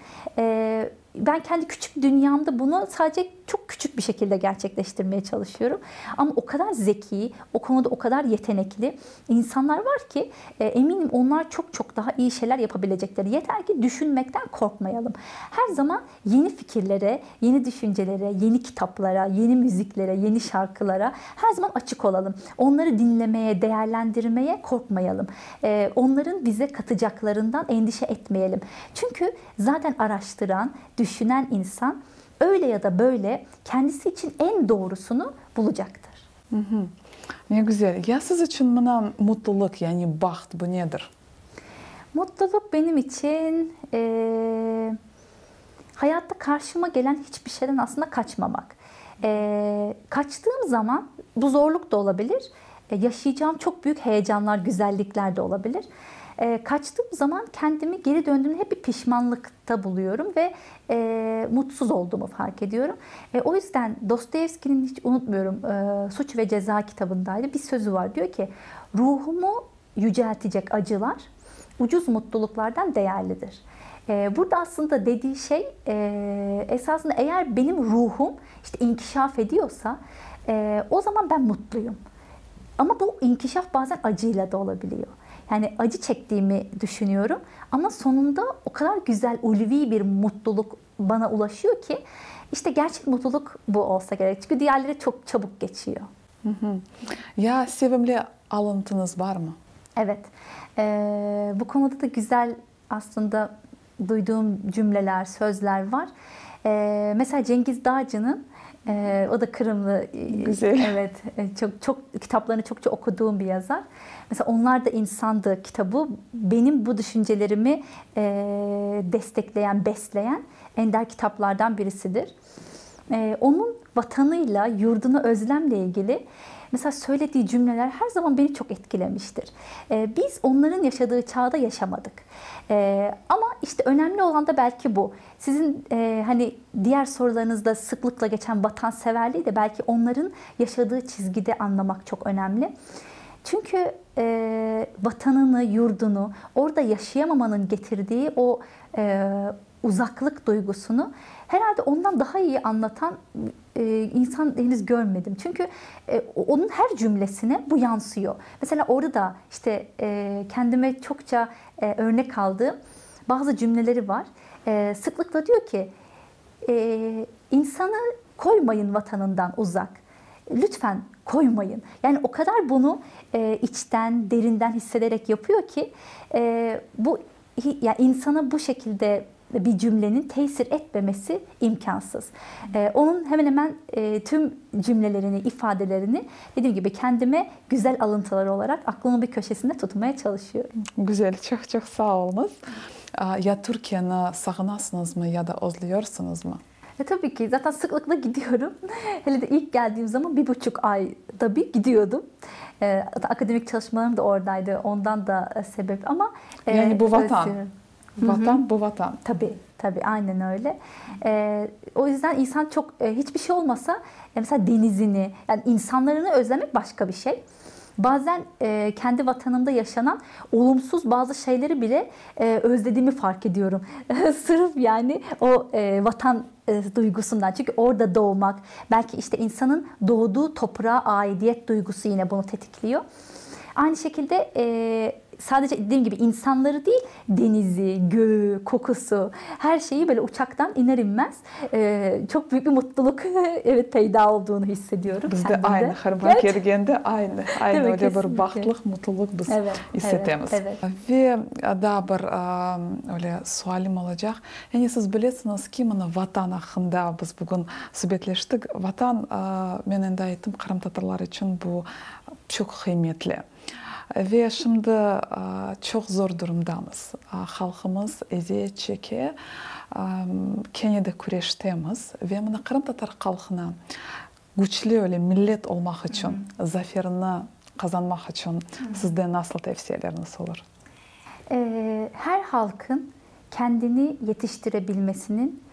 Ben kendi küçük dünyamda bunu sadece çok küçük bir şekilde gerçekleştirmeye çalışıyorum. Ama o kadar zeki, o konuda o kadar yetenekli insanlar var ki eminim onlar çok daha iyi şeyler yapabilecekleri. Yeter ki düşünmekten korkmayalım. Her zaman yeni fikirlere, yeni düşüncelere, yeni kitaplara, yeni müziklere, yeni şarkılara her zaman açık olalım. Onları dinlemeye, değerlendirmeye korkmayalım. Onların bize katacaklarından endişe etmeyelim. Çünkü zaten araştıran, düşünen insan öyle ya da böyle kendisi için en doğrusunu bulacaktır. Ne güzel. Ya siz için buna mutluluk, yani baht bu nedir? Mutluluk benim için hayatta karşıma gelen hiçbir şeyden aslında kaçmamak. Kaçtığım zaman bu zorluk da olabilir. Yaşayacağım çok büyük heyecanlar, güzellikler de olabilir. Kaçtığım zaman kendimi geri döndüğümde hep bir pişmanlıkta buluyorum ve mutsuz olduğumu fark ediyorum. O yüzden Dostoyevski'nin hiç unutmuyorum Suç ve Ceza kitabındaydı. Bir sözü var. Diyor ki ruhumu yüceltecek acılar ucuz mutluluklardan değerlidir. Burada aslında dediği şey esasında eğer benim ruhum işte inkişaf ediyorsa o zaman ben mutluyum. Ama bu inkişaf bazen acıyla da olabiliyor. Yani acı çektiğimi düşünüyorum ama sonunda o kadar güzel, ulvi bir mutluluk bana ulaşıyor ki işte gerçek mutluluk bu olsa gerek. Çünkü diğerleri çok çabuk geçiyor. Ya sevimli alıntınız var mı? Evet. Bu konuda da güzel aslında duyduğum cümleler, sözler var. Mesela Cengiz Dağcı'nın o da Kırımlı. Güzel. Evet, çok kitaplarını çokça okuduğum bir yazar. Mesela Onlar da İnsandı kitabı benim bu düşüncelerimi destekleyen, besleyen ender kitaplardan birisidir. Onun vatanıyla, yurdunu özlemle ilgili mesela söylediği cümleler her zaman beni çok etkilemiştir. Biz onların yaşadığı çağda yaşamadık. Ama işte önemli olan da belki bu. Sizin hani diğer sorularınızda sıklıkla geçen vatanseverliği de belki onların yaşadığı çizgide anlamak çok önemli. Çünkü vatanını, yurdunu, orada yaşayamamanın getirdiği o uzaklık duygusunu herhalde ondan daha iyi anlatan insan henüz görmedim. Çünkü onun her cümlesine bu yansıyor. Mesela orada da işte kendime çokça örnek aldığım bazı cümleleri var. Sıklıkla diyor ki insanı koymayın vatanından uzak. Lütfen koymayın. Yani o kadar bunu içten, derinden hissederek yapıyor ki bu yani insana bu şekilde bir cümlenin tesir etmemesi imkansız. Onun hemen hemen tüm cümlelerini, ifadelerini dediğim gibi kendime güzel alıntılar olarak aklımın bir köşesinde tutmaya çalışıyorum. Güzel, çok çok sağ olunuz. Ya Türkiye'ni sağınasınız mı ya da özlüyorsunuz mu? Tabii ki zaten sıklıkla gidiyorum. Hele de ilk geldiğim zaman 1,5 ayda bir gidiyordum. Akademik çalışmalarım da oradaydı. Ondan da sebep ama yani bu vatan. Vatan bu vatan. Tabii aynen öyle. O yüzden insan çok hiçbir şey olmasa mesela denizini, yani insanlarını özlemek başka bir şey. Bazen kendi vatanımda yaşanan olumsuz bazı şeyleri bile özlediğimi fark ediyorum. Sırf yani o vatan duygusundan. Çünkü orada doğmak, belki işte insanın doğduğu toprağa aidiyet duygusu yine bunu tetikliyor. Aynı şekilde sadece dediğim gibi insanları değil, denizi, göğü, kokusu, her şeyi böyle uçaktan iner inmez çok büyük bir mutluluk evet peyda olduğunu hissediyorum. Biz de aynı, Harman Kergen'de aynı öyle bir bahtlık, mutluluk biz hissedemiz. Evet. Ve daha bir öyle sualim olacak. Yani siz bilirsiniz ki vatan hakkında biz bugün söhbetleştik. Vatan, ben de aytım, Kırım Tatarlar için bu çok kıymetli. Ve şimdi çok zor durumdamız. Halkımız eziyet çekiyor. Kenya'da küreştemiz ve Kırım Tatar halkına güçlü öyle millet olmak için, zaferini kazanmak için sizde nasıl tavsiyeleriniz olur? Her halkın kendini yetiştirebilmesinin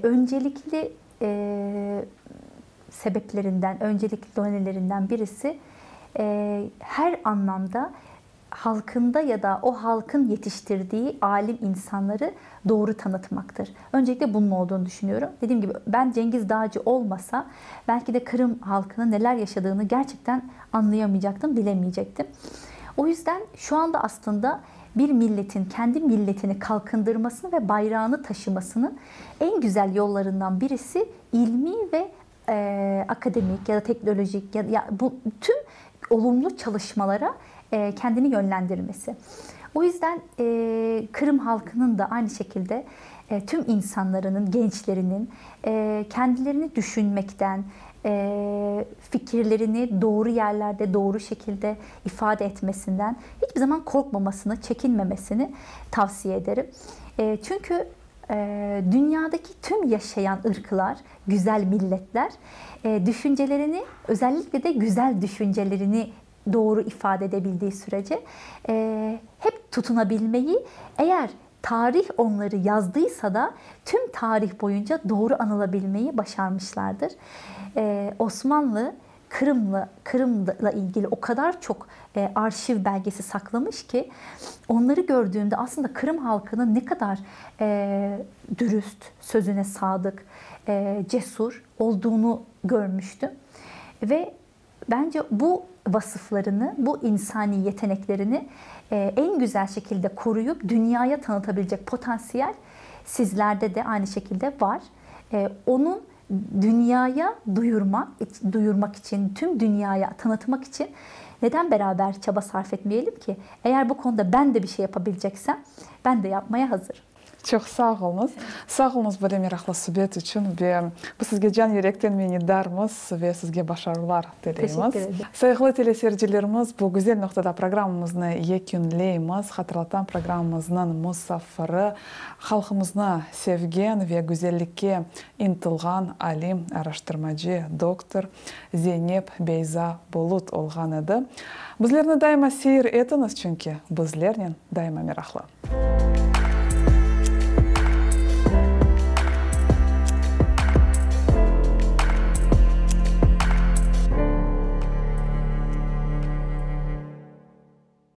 öncelikli sebeplerinden, öncelikli donelerinden birisi her anlamda halkında ya da o halkın yetiştirdiği alim insanları doğru tanıtmaktır. Öncelikle bunun olduğunu düşünüyorum. Dediğim gibi ben Cengiz Dağcı olmasa belki de Kırım halkının neler yaşadığını gerçekten anlayamayacaktım, bilemeyecektim. O yüzden şu anda aslında bir milletin kendi milletini kalkındırmasını ve bayrağını taşımasının en güzel yollarından birisi ilmi ve akademik ya da teknolojik ya bu tüm olumlu çalışmalara kendini yönlendirmesi. O yüzden Kırım halkının da aynı şekilde tüm insanların, gençlerinin kendilerini düşünmekten, fikirlerini doğru yerlerde, doğru şekilde ifade etmesinden hiçbir zaman korkmamasını, çekinmemesini tavsiye ederim. Çünkü dünyadaki tüm yaşayan ırklar, güzel milletler düşüncelerini, özellikle de güzel düşüncelerini doğru ifade edebildiği sürece hep tutunabilmeyi, eğer tarih onları yazdıysa da tüm tarih boyunca doğru anılabilmeyi başarmışlardır. Osmanlı Kırım'la ilgili o kadar çok arşiv belgesi saklamış ki onları gördüğümde aslında Kırım halkının ne kadar dürüst, sözüne sadık, cesur olduğunu görmüştüm. Ve bence bu vasıflarını, bu insani yeteneklerini en güzel şekilde koruyup dünyaya tanıtabilecek potansiyel sizlerde de aynı şekilde var. Onun dünyaya duyurmak için, tüm dünyaya tanıtmak için neden beraber çaba sarf etmeyelim ki? Eğer bu konuda ben de bir şey yapabileceksem ben de yapmaya hazırım. Çok sağ olunuz. Sağ olunuz bu meraklı söhbet için ve bu sizge can yürekten minnettarmız ve sizge başarılar dileyimiz. Teşekkür ederim. Saygılı teleseyircilerimiz, bu güzel noktada programımızı yekünleyimiz. Hatırlatan programımızın musafiri, halkımızı sevgen ve güzellikке intilgan alim, araştırmacı, doktor Zeynep Beyza Bulut olgan edi. Bizlerni daima seyir etiniz çünkü bizlerden daima meraklı.